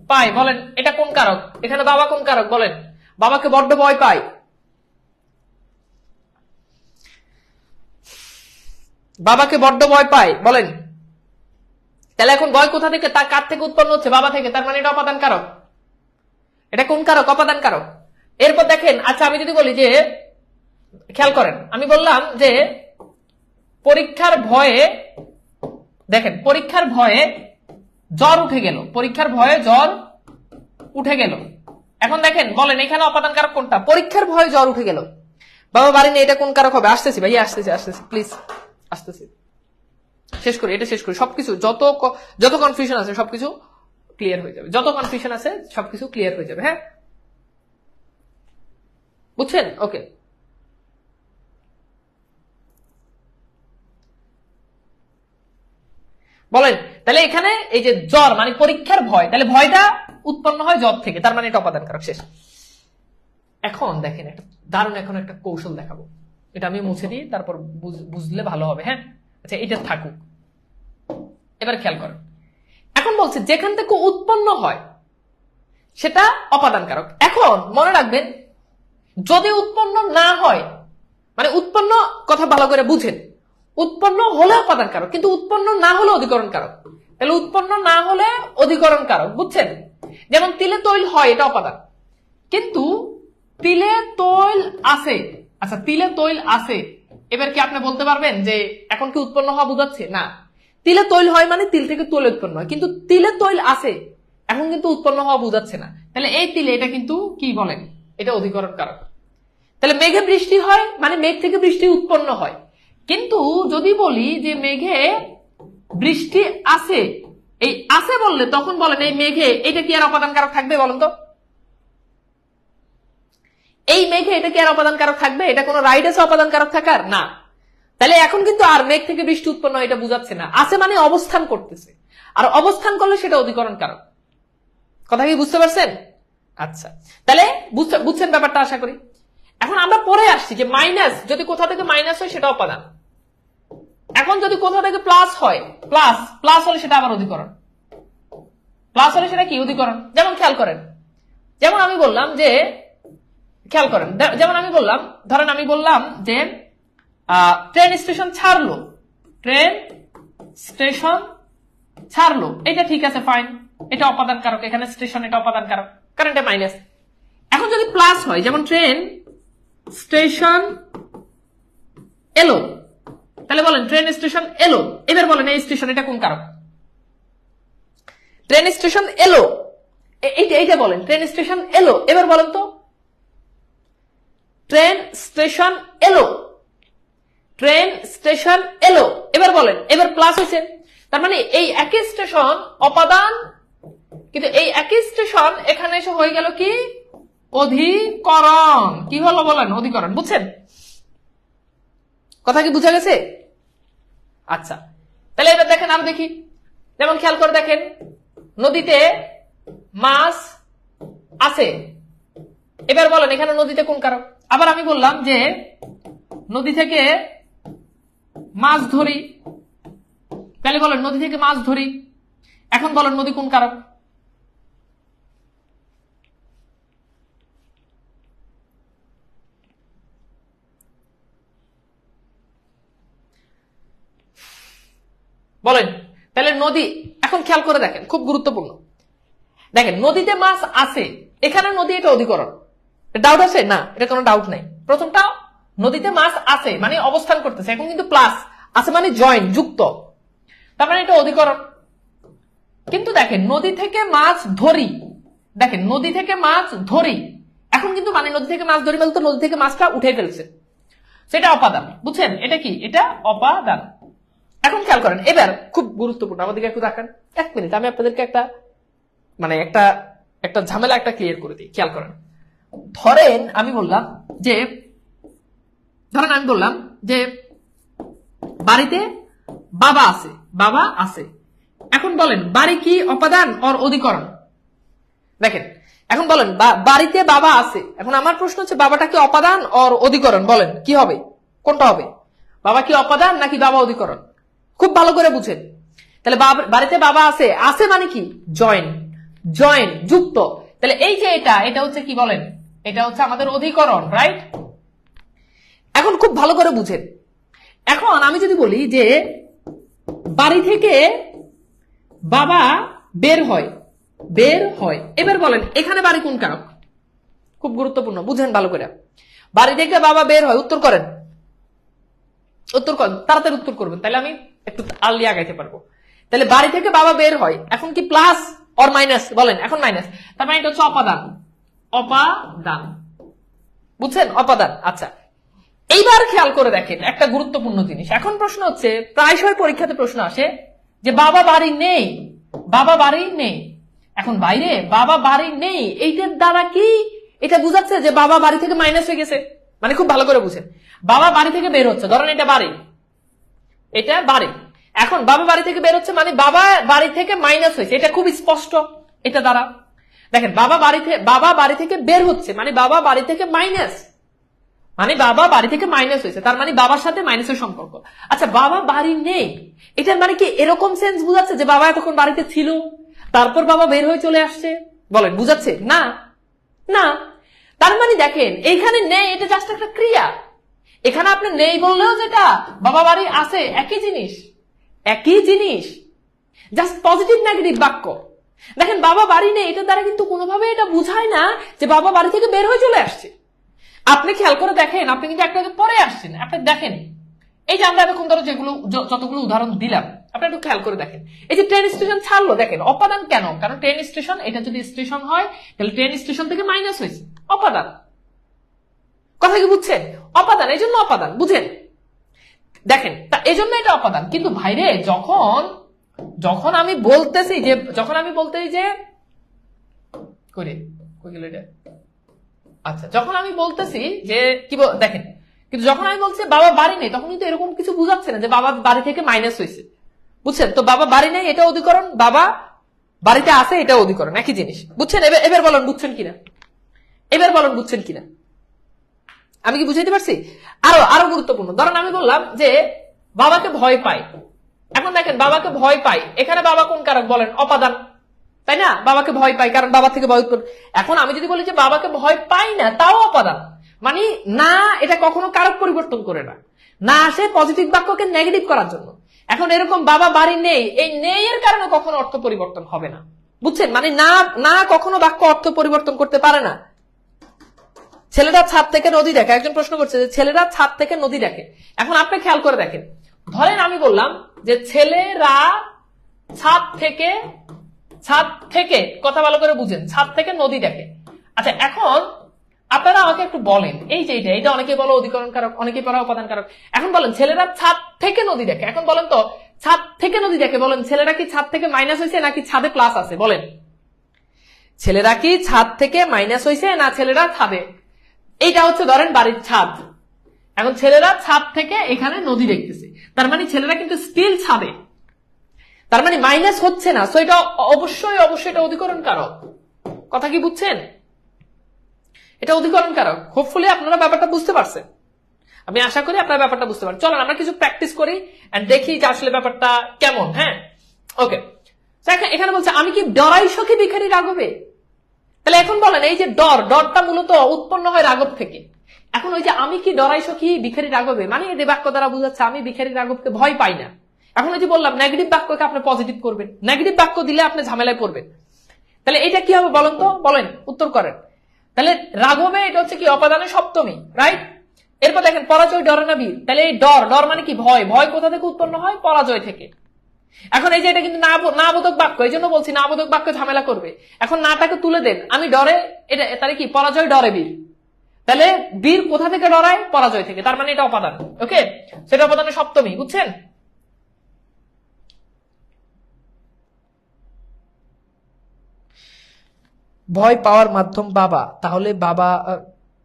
পাই, বলেন এটা কোন কারক? এখানে বাবা কোন কারক বলেন? বাবাকে বড্ড ভয় পাই, বাবাকে বড্ড ভয় পাই, বলেন। তাহলে এখন ভয় কোথা থেকে? তা কার থেকে উৎপন্ন হচ্ছে? বাবা থেকে, তার মানে এটা অপাদান কারক। এটা কোন কারক? অপাদান কারক। এরপর দেখেন, আচ্ছা আমি যদি বলি যে খেয়াল করেন, আমি বললাম যে পরীক্ষার ভয়ে, দেখেন পরীক্ষার ভয়ে জ্বর উঠে গেল, পরীক্ষার ভয়ে জ্বর উঠে গেল। এখন দেখেন বলেন এখানে অপাদান কারক কোনটা? পরীক্ষার ভয়ে জ্বর উঠে গেল। বাবা বাড়ি নেই, এটা কোন কারক হবে? আসতেছি ভাইয়া, আসতেছি আসতেছি, প্লিজ আসতেছি, শেষ করি, এটা শেষ করি, সবকিছু যত কনফিউশন আছে সবকিছু ক্লিয়ার হয়ে যাবে, যত কনফিউশন আছে সবকিছু ক্লিয়ার হয়ে যাবে। হ্যাঁ বুঝছেন? ওকে, বলেন তাহলে এখানে এই যে জ্বর মানে পরীক্ষার ভয়, তাহলে ভয়টা উৎপন্ন হয় জ্বর থেকে, তার মানে এটা অপাদান কারক। শেষ। এখন দেখেন একটা দারুণ এখন একটা কৌশল দেখাবো, এটা আমি মুছে দিই, তারপর বুঝলে ভালো হবে। হ্যাঁ, আচ্ছা এটা থাকুক, এবার খেয়াল করেন। এখন বলছে যেখান থেকে উৎপন্ন হয় সেটা অপাদান কারক। এখন মনে রাখবেন যদি উৎপন্ন না হয়, মানে উৎপন্ন কথা ভালো করে বুঝেন, উৎপন্ন হলে অপাদান কারক, কিন্তু উৎপন্ন না হলে অধিকরণ কারক। তাহলে উৎপন্ন না হলে অধিকরণ কারক, বুঝছেন? যেমন তিলে তৈল হয়, এটা অপাদান, কিন্তু তিলে তৈল আছে। আচ্ছা তিলে তৈল আছে, এবার কি আপনি বলতে পারবেন যে এখন কি উৎপন্ন হওয়া বোঝাচ্ছে? না, তিলে তৈল হয় মানে তিল থেকে তৈল উৎপন্ন হয়, কিন্তু তিলে তৈল আছে এখন কিন্তু উৎপন্ন হওয়া বোঝাচ্ছে না। তাহলে এই তিলে এটা কিন্তু কি বলেন, এটা অধিকরণ কারক। তাহলে মেঘে বৃষ্টি হয় মানে মেঘ থেকে বৃষ্টি উৎপন্ন হয়, কিন্তু যদি বলি যে মেঘে বৃষ্টি আছে, এই আছে বললে তখন বলেন এই মেঘে এটা কি আর অপাদান কারক থাকবে? বলেন তো, এই মেঘে এটা কি আর অপাদান কারক থাকবে? এটা কোনো রাইট আছে অপাদান কারক থাকার? না। তাহলে এখন কিন্তু আর মেঘ থেকে বৃষ্টি উৎপন্ন হয় এটা বুঝাচ্ছে না, আছে মানে অবস্থান করতেছে, আর অবস্থান করলে সেটা অধিকরণ কারক। কথা কি বুঝতে পারছেন? আচ্ছা, তাহলে বুঝছেন ব্যাপারটা আশা করি। এখন আমরা পরে আসছি যে মাইনাস, যদি কোথা থেকে মাইনাস হয় সেটা অপাদান, এখন যদি কোথা থেকে প্লাস হয়, প্লাস হলে সেটা আবার অধিকরণ, প্লাস হলে সেটা কি অধিকরণ। যেমন খেয়াল করেন, যেমন আমি বললাম যে, খেয়াল করেন, যেমন আমি বললাম, ধরেন আমি বললাম যে ট্রেন স্টেশন ছাড়লো, ট্রেন স্টেশন ছাড়লো, এটা ঠিক আছে, ফাইন, এটা অপাদান কারক, এখানে স্টেশন এটা অপাদান কারক, কারণ এটা মাইনাস। এখন যদি প্লাস হয়, যেমন ট্রেন স্টেশন এলো, তাহলে বলেন ট্রেন স্টেশন এলো, এবার বলেন এই স্টেশন এটা কোন কারক? ট্রেন স্টেশন এলো, এইটা বলেন ট্রেন স্টেশন এলো, এবার বলেন তো ট্রেন স্টেশন এলো, ট্রেন স্টেশন এলো, এবার বলেন, এবার প্লাস হয়েছে, তার মানে এই একই স্টেশন অপাদান, কিন্তু এই একই স্টেশন এখানে এসে হয়ে গেল কি অধিকরণ। কি হলো বলেন? অধিকরণ। বুঝছেন কথা কি বুঝা গেছে? আচ্ছা, তাহলে এবার দেখেন, আমি দেখি, যেমন খেয়াল করে দেখেন, নদীতে মাছ আছে, এবার বলেন এখানে নদীতে কোন কারক? আবার আমি বললাম যে নদী থেকে মাছ ধরি, তাহলে বলেন নদী থেকে মাছ ধরি, এখন বলেন নদী কোন কারক? বলেন। তাহলে নদী, এখন খেয়াল করে দেখেন, খুব গুরুত্বপূর্ণ, দেখেন নদীতে মাছ আছে, এখানে নদী, এটা অধিকরণ, ডাউট আছে? না, এটা কোনো ডাউট নাই। প্রথমটা নদীতে মাছ আছে মানে অবস্থান করতেছে, এখন কিন্তু প্লাস আছে মানে জয়েন, যুক্ত, তার মানে এটা অধিকরণ। কিন্তু দেখেন নদী থেকে মাছ ধরি, দেখেন নদী থেকে মাছ ধরি, এখন কিন্তু মানে নদী থেকে মাছ ধরি বলতে নদী থেকে মাছটা উঠে ফেলছে, সেটা অপাদান। বুঝছেন এটা কি? এটা অপাদান। এখন খেয়াল করেন, এবার খুব গুরুত্বপূর্ণ, আমাদেরকে একটু দেখান, 1 মিনিট, আমি আপনাদেরকে একটা মানে একটা ঝামেলা একটা ক্লিয়ার করে দিই। খেয়াল করেন, ধরেন আমি বললাম যে, ধরেন আমি বললাম যে বাড়িতে বাবা আছে, বাবা আছে, এখন বলেন বাড়ি কি অপাদান অর অধিকরণ? দেখেন এখন বলেন বাড়িতে বাবা আছে, এখন আমার প্রশ্ন হচ্ছে বাবাটা কি অপাদান অর অধিকরণ? বলেন কি হবে, কোনটা হবে? বাবা কি অপাদান নাকি বাবা অধিকরণ? খুব ভালো করে বুঝেন। তাহলে বাড়িতে বাবা আছে, আছে মানে কি জয়েন, জয়েন যুক্ত, তাহলে এই যে এটা হচ্ছে কি বলেন, এটা হচ্ছে আমাদের অধিকরণ, রাইট? এখন খুব ভালো করে বুঝেন, এখন আমি যদি বলি যে বাড়ি থেকে বাবা বের হয়, বের হয়, এবার বলেন এখানে বাড়ি কোন কারক? খুব গুরুত্বপূর্ণ, বুঝেন ভালো করে। বাড়ি থেকে বাবা বের হয়, উত্তর করেন, উত্তর করেন, তাড়াতাড়ি উত্তর করবেন, তাহলে আমি একটু আর্লি আগাইতে পারবো। তাহলে বাড়ি থেকে বাবা বের হয়, এখন কি প্লাস অর মাইনাস? বলেন এখন মাইনাস, তার মানে এটা হচ্ছে অপাদান, অপাদান, বুঝছেন? অপাদান। আচ্ছা, এইবার খেয়াল করে দেখেন একটা গুরুত্বপূর্ণ জিনিস। এখন প্রশ্ন হচ্ছে, প্রায়শই পরীক্ষাতে প্রশ্ন আসে যে বাবা বাড়ি নেই, বাবা বাড়ি নেই, এখন বাইরে বাবা বাড়ি নেই, এইটার দ্বারা কি এটা বুঝাচ্ছে যে বাবা বাড়ি থেকে মাইনাস হয়ে গেছে? মানে খুব ভালো করে বুঝেন, বাবা বাড়ি থেকে বের হচ্ছে, ধরেন এটা বাড়ি, এটা বাড়ি, এখন বাবা বাড়ি থেকে বের হচ্ছে মানে বাবা বাড়ি থেকে মাইনাস হয়েছে, এটা খুব স্পষ্ট। এটা দ্বারা দেখেন বাবা বাড়ি থেকে বের হচ্ছে মানে বাবা বাড়ি থেকে মাইনাস, মানে বাবা বাড়ি থেকে মাইনাস হয়েছে, তার মানে বাবার সাথে মাইনাসের সম্পর্ক। আচ্ছা বাবা বাড়ি নেই, এটার মানে কি এরকম সেন্স বুঝাচ্ছে যে বাবা এতক্ষণ বাড়িতে ছিল তারপর বাবা বের হয়ে চলে আসছে? বলেন বুঝাচ্ছে? না, না। তার মানে দেখেন এইখানে নেই, এটা জাস্ট একটা ক্রিয়া। এখানে আপনি নেই বললেও যেটা বাবা বাড়ি আছে একই জিনিস, একই জিনিস, জাস্ট পজিটিভ নেগেটিভ বাক্য। দেখেন বাবা বাড়ি নেই, এটা দ্বারা কিন্তু কোনোভাবে এটা বুঝায় না যে বাবা বাড়ি থেকে বের হয়ে চলে আসছে। আপনি খেয়াল করে দেখেন, আপনি কিন্তু একটা পরে আসছেন, আপনি দেখেন এই যে আমরা এতক্ষণ ধরো যেগুলো যতগুলো উদাহরণ দিলাম আপনি একটু খেয়াল করে দেখেন। এই যে ট্রেন স্টেশন ছাড়লো, দেখেন অপাদান কেন? কারণ ট্রেন স্টেশন, এটা যদি স্টেশন হয় তাহলে ট্রেন স্টেশন থেকে মাইনাস হয়েছে, অপাদান। কথা কি বুঝছেন? অপাদান, এই জন্য অপাদান, বুঝেন? দেখেন এই জন্য এটা অপাদান। কিন্তু ভাইরে যখন আমি বলতেছি যে করে আচ্ছা যখন আমি বলতেছি যে কি দেখেন, কিন্তু যখন আমি বলছি বাবা বাড়ি নেই তখন কিন্তু এরকম কিছু বুঝাচ্ছে না যে বাবা বাড়ি থেকে মাইনাস হয়েছে, বুঝছেন? তো বাবা বাড়ি নেই এটা অধিকরণ, বাবা বাড়িতে আছে এটা অধিকরণ, একই জিনিস, বুঝছেন? এবার বলেন বুঝছেন কিনা, এবার বলেন বুঝছেন কিনা, আমি কি বুঝাইতে পারছি? আরো গুরুত্বপূর্ণ, ধরেন আমি বললাম যে বাবাকে ভয় পাই। এখন দেখেন বাবাকে ভয় পাই, এখানে বাবা কোন কারক? বলেন অপাদান, তাই না? বাবাকে ভয় পাই কারণ বাবা থেকে ভয় উৎপন্ন। এখন আমি যদি বলি যে বাবাকে ভয় পাই না, তাও অপাদান, মানে না, এটা কখনো কারক পরিবর্তন করে না আসে পজিটিভ বাক্যকে নেগেটিভ করার জন্য। এখন এরকম বাবা বাড়ি নেই, এই নেই এর কারণে কখনো অর্থ পরিবর্তন হবে না, বুঝছেন? মানে না কখনো বাক্য অর্থ পরিবর্তন করতে পারে না। ছেলেরা ছাদ থেকে নদী দেখে, একজন প্রশ্ন করছে যে ছেলেরা ছাদ থেকে নদী দেখে। এখন আপনি খেয়াল করে দেখেন, ধরেন আমি বললাম যে ছেলেরা ছাদ থেকে, কথা ভালো করে বুঝেন, ছাদ থেকে নদী দেখে। আচ্ছা এখন আপনারা আমাকে একটু বলেন, এই যে এটা অনেকে বলো অধিকরণ কারক, অনেকে বলো অপাদান কারক। এখন বলেন ছেলেরা ছাদ থেকে নদী দেখে, এখন বলেন তো ছাদ থেকে নদী দেখে, বলেন ছেলেরা কি ছাদ থেকে মাইনাস হয়েছে নাকি ছাদে প্লাস আছে? বলেন ছেলেরা কি ছাদ থেকে মাইনাস হয়েছে না ছেলেরা ছাদে? এইটা হচ্ছে ধরেন বাড়ির ছাদ, এখন ছেলেরা ছাদ থেকে এখানে নদী দেখতেছে, তার মানে ছেলেরা কিন্তু স্টিল ছাদে, তার মানে মাইনাস হচ্ছে না। সো এটা অবশ্যই এটা অধিকরণ কারক। কথা কি বুঝছেন? এটা অধিকরণ কারক। হোপফুলি আপনারা ব্যাপারটা বুঝতে পারছেন, আমি আশা করি আপনারা ব্যাপারটা বুঝতে পারছেন। চলেন আমরা কিছু প্র্যাকটিস করি এন্ড দেখি যে আসলে ব্যাপারটা কেমন। হ্যাঁ, ওকে। এখানে বলছে আমি কি ডরাই সখী ভিখারি রাঘবে। তাহলে এখন বলেন এই যে ডরটা মূলত উৎপন্ন হয় রাঘব থেকে। এখন ওই যে আমি কি ডরাই সখী ভিখারি রাঘবে, মানে এই বাক্য দ্বারা বোঝাচ্ছে আমি ভিখারি রাঘবকে ভয় পাই না। এখন ওই যে বললাম নেগেটিভ বাক্যকে আপনি পজিটিভ করবেন, নেগেটিভ বাক্য দিলে আপনি ঝামেলায় পড়বেন। তাহলে এটা কি হবে বলেন তো, বলেন উত্তর করেন। তাহলে রাঘবে এটা হচ্ছে কি অপাদানের সপ্তমী, রাইট? এরপর দেখেন পরাজয় ডরে না বীর, তাহলে এই ডর মানে কি ভয় কোথা থেকে উৎপন্ন হয়? পরাজয় থেকে। এখন এই যে এটা কিন্তু না বোধক বাক্য, এই জন্য বলছি না বোধক বাক্য ঝামেলা করবে। এখন নাটাকে তুলে দেন, আমি ডরে, এটা তাহলে কি পরাজয় ডরে বীর, তাহলে বীর কোথা থেকে ডরায়? পরাজয় থেকে, তার মানে এটা অপাদান। ওকে, সেটা অপাদানের সপ্তমী, বুঝছেন? ভয় পাওয়ার মাধ্যম বাবা, তাহলে বাবা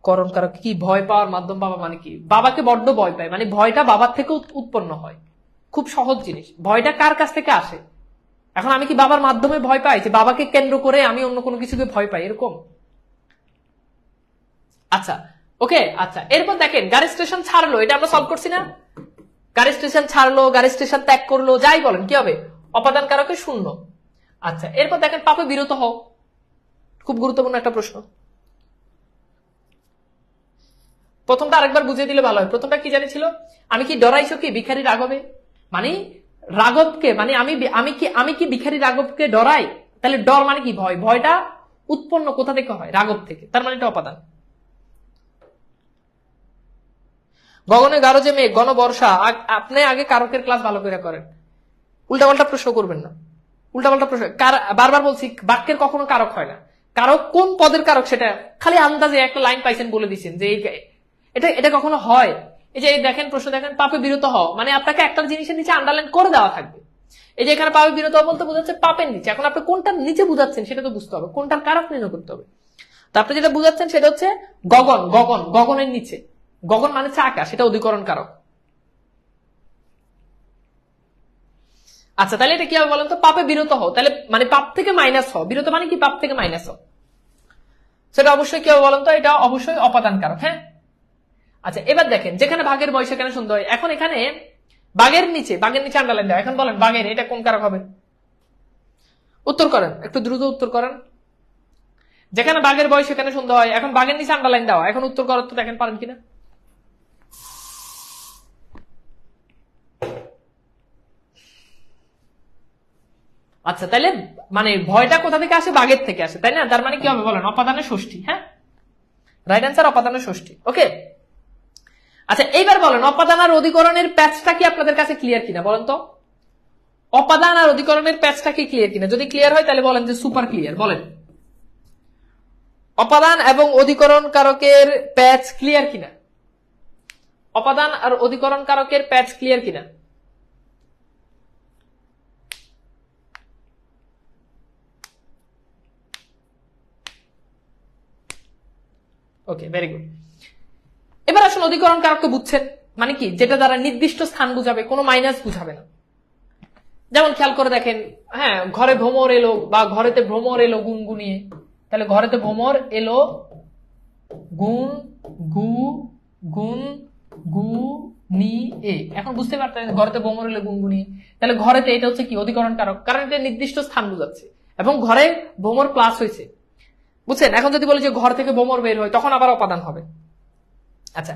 করণ কারক কি? ভয় পাওয়ার মাধ্যম বাবা মানে কি? বাবাকে বড্ড ভয় পায়, মানে ভয়টা বাবার থেকে উৎপন্ন হয়। খুব সহজ জিনিস, ভয়টা কার কাছ থেকে আসে? এখন আমি কি বাবার মাধ্যমে ভয় পাই, যে বাবাকে কেন্দ্র করে আমি অন্য কোনো কিছুকে ভয় পাই, এরকম? আচ্ছা ওকে, আচ্ছা এরপর দেখেন গাড়ি স্টেশন ছাড়লো, এটা আমরা সলভ করছি না? গাড়ি স্টেশন ছাড়লো, গাড়ি স্টেশন ত্যাগ করলো, যাই বলেন কি হবে? অপাদান কারকে শূন্য। আচ্ছা এরপর দেখেন পাপে বিরত হও, খুব গুরুত্বপূর্ণ একটা প্রশ্ন। প্রথমটা আরেকবার বুঝিয়ে দিলে ভালো হয়। প্রথমটা কি জানিছিল? আমি কি ডরাই সখী ভিখারি রাঘবে, মানে রাঘবকে, মানে আমি কি ভিখারি রাঘবকে ডরাই। তাহলে ডর মানে কি? ভয়টা উৎপন্ন কোথা থেকে হয়? রাঘব থেকে, তার মানে এটা অপাদান। গগনে গারো যে মেঘ গণ বর্ষা, আপনি আগে কারকের ক্লাস ভালো করে করেন, উল্টাপাল্টা প্রশ্ন করবেন না। উল্টাপাল্টা প্রশ্ন বারবার বলছি, বাক্যের কখনো কারক হয় না। কারক কোন পদের কারক সেটা খালি আন্দাজে একটা লাইন পাইছেন বলে দিচ্ছেন যে এটা কখনো হয়। এই যে দেখেন প্রশ্ন দেখেন, পাপে বিরত হও, মানে আপনাকে একটা জিনিসের নিচে আন্ডারলাইন করে দেওয়া থাকবে। এই যে এখানে পাপে বিরত হও বলতে বোঝাচ্ছে পাপের নিচে। এখন আপনি কোনটার নিচে বুঝাচ্ছেন সেটা তো বুঝতে হবে, কোনটার কারক নির্ণয় করতে হবে। তো আপনি যেটা বুঝাচ্ছেন সেটা হচ্ছে গগনের নিচে। গগন মানে হচ্ছে আকাশ, সেটা অধিকরণ কারক। আচ্ছা, তাহলে এটা কি হবে বলেন তো? পাপে বিরত হও, তাহলে মানে পাপ থেকে মাইনাস হও। বিরত মানে কি? পাপ থেকে মাইনাস হও। সেটা অবশ্যই কি হবে বলেন তো? এটা অবশ্যই অপাদান কারক। হ্যাঁ, আচ্ছা এবার দেখেন, যেখানে ভাগের বয় সেখানে সুন্দর হয়। এখন এখানে বাঘের নিচে আন্ডারলাইন দেওয়া। এখন বলেন বাঘের এটা কোন কারক হবে? উত্তর করেন, একটু দ্রুত উত্তর করেন। যেখানে বাঘের বয় সেখানে সুন্দর হয়, এখন বাঘের নিচে আন্ডারলাইন দেওয়া। এখন উত্তর করার তো দেখেন পারেন কিনা। আচ্ছা, তাহলে মানে ভয়টা কোথা থেকে আসে? বাঘের থেকে আসে, তাই না? তার মানে কি হবে বলেন? অপাদানের ষষ্ঠী। হ্যাঁ, রাইট অ্যান্সার অপাদানের ষষ্ঠী। ওকে, আচ্ছা এইবার বলেন অপাদান আর অধিকরণের প্যাচটা কি আপনাদের কাছে ক্লিয়ার কিনা বলেন তো? অপাদান আর অধিকরণের প্যাচটা কি ক্লিয়ার কিনা? যদি ক্লিয়ার হয় তাহলে বলেন যে সুপার ক্লিয়ার। বলেন অপাদান এবং অধিকরণ কারকের প্যাচ ক্লিয়ার কিনা? অপাদান আর অধিকরণ কারকের প্যাচ ক্লিয়ার কিনা? ওকে, ভেরি গুড। এবার আসলে অধিকরণ কারক তো বুঝছেন, মানে কি? যেটা দ্বারা নির্দিষ্ট স্থান বুঝাবে, কোনো মাইনাস বুঝাবে না। যেমন খেয়াল করে দেখেন, হ্যাঁ, ঘরে ভ্রমর এলো বা ঘরেতে ভ্রমর এলো গুনগুনিয়ে, তাহলে ঘরেতে ভ্রমর এলো গুন গু গুন গু নি এ। এখন বুঝতে পারতেন ঘরেতে ভ্রমর এলো গুনগুনিয়ে, তাহলে ঘরেতে এটা হচ্ছে কি? অধিকরণ কারক, কারণ এটা নির্দিষ্ট স্থান বুঝাচ্ছে এবং ঘরে ভ্রমর প্লাস হয়েছে। বুঝছেন? এখন যদি বলি যে ঘর থেকে ভ্রমর বের হয়, তখন আবার অপাদান হবে। আচ্ছা,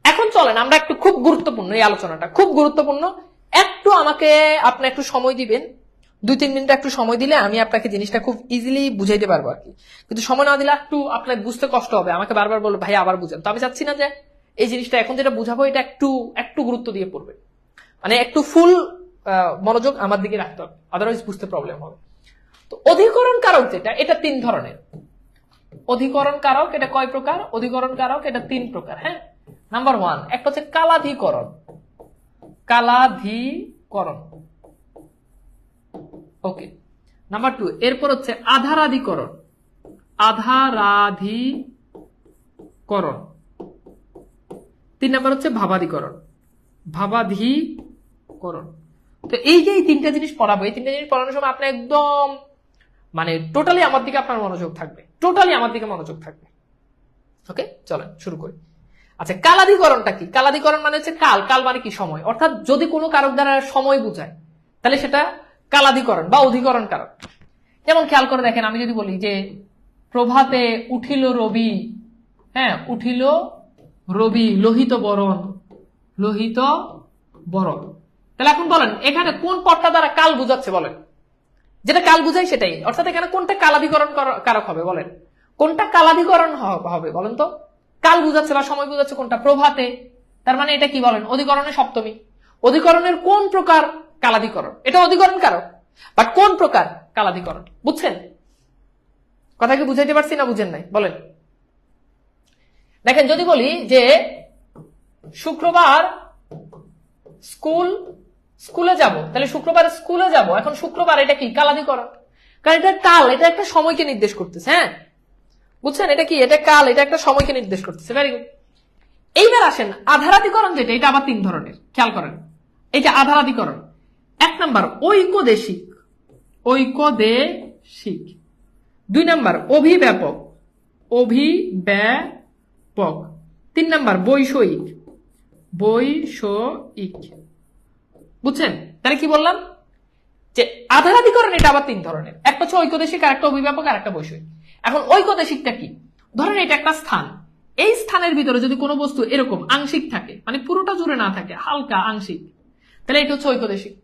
এখন চলেন আমরা একটু, খুব গুরুত্বপূর্ণ এই আলোচনাটা, খুব গুরুত্বপূর্ণ। একটু আমাকে আপনি একটু সময় দিবেন, 2-3 মিনিট একটু সময় দিলে আমি আপনাকে জিনিসটা খুব ইজিলি বুঝাইতে পারবো আর কি। কিন্তু সময় না দিলে একটু আপনার বুঝতে কষ্ট হবে, আমাকে বারবার বলবো ভাই আবার বুঝেন। তো আমি চাচ্ছি না যে এই জিনিসটা এখন যেটা বুঝাবো এটা একটু গুরুত্ব দিয়ে পড়বে, মানে একটু ফুল মনোযোগ আমার দিকে রাখতে হবে, আদারওয়াইজ বুঝতে প্রবলেম হবে। তো অধিকরণ কারক যেটা, এটা 3 ধরনের। অধিকরণ কারক এটা কয় প্রকার? অধিকরণ কারক এটা 3 প্রকার। হ্যাঁ, নাম্বার 1 একটা হচ্ছে কালাধিকরণ। কালাধিকরণ, ওকে। নাম্বার 2 এরপর হচ্ছে আধারাধিকরণ। আধারাধিকরণ। 3 নাম্বার হচ্ছে ভাবাধিকরণ। ভাবাধিকরণ। তো এই যে এই 3টা জিনিস পড়াবো, এই 3টা জিনিস পড়ানোর সময় আপনি একদম মানে টোটালি আমার দিকে আপনার মনোযোগ থাকবে, টোটালি আমার দিকে মনোযোগ থাকবে। ওকে, চলেন শুরু করি। আচ্ছা, কালাধিকরণটা কি? কালাধিকরণ মানে হচ্ছে কাল। কাল মানে কি? সময়। অর্থাৎ যদি কোনো কারক দ্বারা সময় বোঝায় তাহলে সেটা কালাধিকরণ বা অধিকরণ কারক। যেমন খেয়াল করে দেখেন, আমি যদি বলি যে প্রভাতে উঠিল রবি, হ্যাঁ, উঠিল রবি লোহিত বরণ, লোহিত বরণ। তাহলে এখন বলেন এখানে কোন পদটা দ্বারা কাল বুঝাচ্ছে? বলেন, যেটা কাল বুঝাই সেটাই। অর্থাৎ এখানে কোনটা কালাধিকরণ কারক হবে? বলেন কোনটা কালাধিকরণ হবে বলেন তো? কাল বুঝাচ্ছে বা সময় বুঝাচ্ছে কোনটা? প্রভাতে। তার মানে এটা কি বলেন? অধিকরণের সপ্তমী। অধিকরণের কোন প্রকার কালাধিকরণ? এটা অধিকরণ কারক, বাট কোন প্রকার কালাধিকরণ? বুঝছেন কথা কি? বুঝাইতে পারছি না বুঝেন নাই? বলেন। দেখেন যদি বলি যে শুক্রবার স্কুলে যাব, তাহলে শুক্রবার স্কুলে যাব। এখন শুক্রবার এটা কি? কালাধিকরণ, কারণ এটা কাল, এটা একটা সময়কে নির্দেশ করতেছে। হ্যাঁ, বুঝছেন? এটা কি? এটা কাল, এটা একটা সময়কে নির্দেশ করতেছে। Very good. এইবার আসেন আধারাধিকরণ যেটা, এটা আবার 3 ধরনের। খেয়াল করেন, এই যে আধারাধিকরণ, 1 নাম্বার ঐকদেশিক। ঐকদেশিক। 2 নাম্বার অভিব্যাপক। অভিব্যাপক। 3 নাম্বার বৈষয়িক। বৈষয়িক। বুঝছেন? তাহলে কি বললাম যে আধারাধিকরণ এটা আবার 3 ধরনের। একটা হচ্ছে ঐকদেশিক, আর একটা অভিব্যাপক, আর একটা বৈষয়িক। এখন ঐকদেশিকটা কি? ধরেন এটা একটা স্থান, এই স্থানের ভিতরে যদি কোনো বস্তু এরকম আংশিক থাকে, মানে পুরোটা জুড়ে না থাকে, হালকা আংশিক, তাহলে এটা হচ্ছে ঐকদেশিক।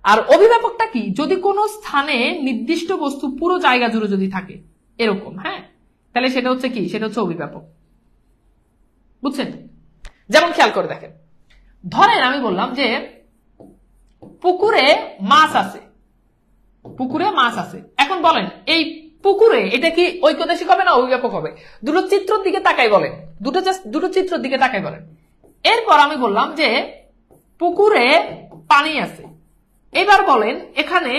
আর অভিব্যাপকটা কি? যদি কোনো স্থানে নির্দিষ্ট বস্তু পুরো জায়গা জুড়ে যদি থাকে এরকম, হ্যাঁ, তাহলে সেটা হচ্ছে কি? সেটা হচ্ছে অভিব্যাপক। বুঝছেন? যেমন খেয়াল করে দেখেন, ধরেন আমি বললাম যে পুকুরে মাছ আছে, পুকুরে মাছ আছে। এখন বলেন এই পুকুরে এটা কি ঐকদেশিক হবে না অভিব্যাপক হবে? দুটো চিত্রের দিকে তাকাই বলেন, দুটো চিত্রের দিকে তাকাই বলেন। এরপর আমি বললাম যে পুকুরে পানি আছে। এবার বলেন এখানে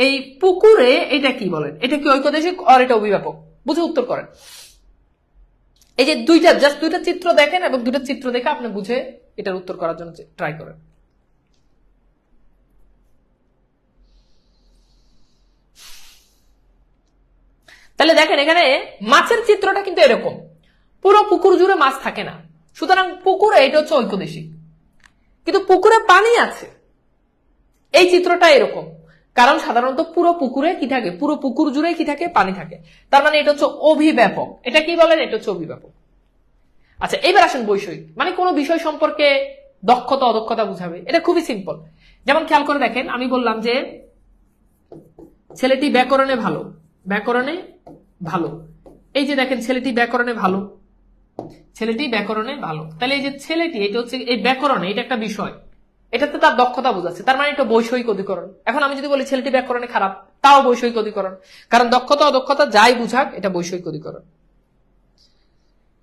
এই পুকুরে এটা কি? বলেন এটা কি ঐকদেশিক আর এটা অভিব্যাপক? বুঝে উত্তর করেন। এই যে দুইটা চিত্র দেখেন এবং দুটো চিত্র দেখে আপনি বুঝে এটার উত্তর করার জন্য ট্রাই করেন। তাহলে দেখেন এখানে মাছের চিত্রটা কিন্তু এরকম, পুরো পুকুর জুড়ে মাছ থাকে না, সুতরাং পুকুরে এটা হচ্ছে ঐকদেশিক, কিন্তু পুকুরে পানি আছে, এই চিত্রটা এরকম, কারণ সাধারণত পুরো পুকুরে কি থাকে, পুরো পুকুর জুড়ে কি থাকে, পানি থাকে, তার মানে এটা হচ্ছে অভিব্যাপক। এটা কি বলেন, এটা হচ্ছে অভিব্যাপক। আচ্ছা এবার আসেন বৈষয়িক, মানে কোন বিষয় সম্পর্কে দক্ষতা অদক্ষতা বুঝাবে, এটা খুবই সিম্পল। যেমন খেয়াল করে দেখেন, আমি বললাম যে ছেলেটি ব্যাকরণে ভালো, ব্যাকরণে ভালো, এই যে দেখেন ছেলেটি ব্যাকরণে ভালো, ছেলেটি ব্যাকরণে ভালো, তাহলে এই যে ছেলেটি, এটা হচ্ছে এই ব্যাকরণে, এটা একটা বিষয়, এটাতে তার দক্ষতা বোঝাচ্ছে, তার মানে এটা বৈষয়িক অধিকরণ। এখন আমি যদি বলি ছেলেটি ব্যাকরণে খারাপ, তাও বৈষয়িক অধিকরণ, কারণ দক্ষতা অদক্ষতা যাই বুঝাক এটা বৈষয়িক অধিকরণ।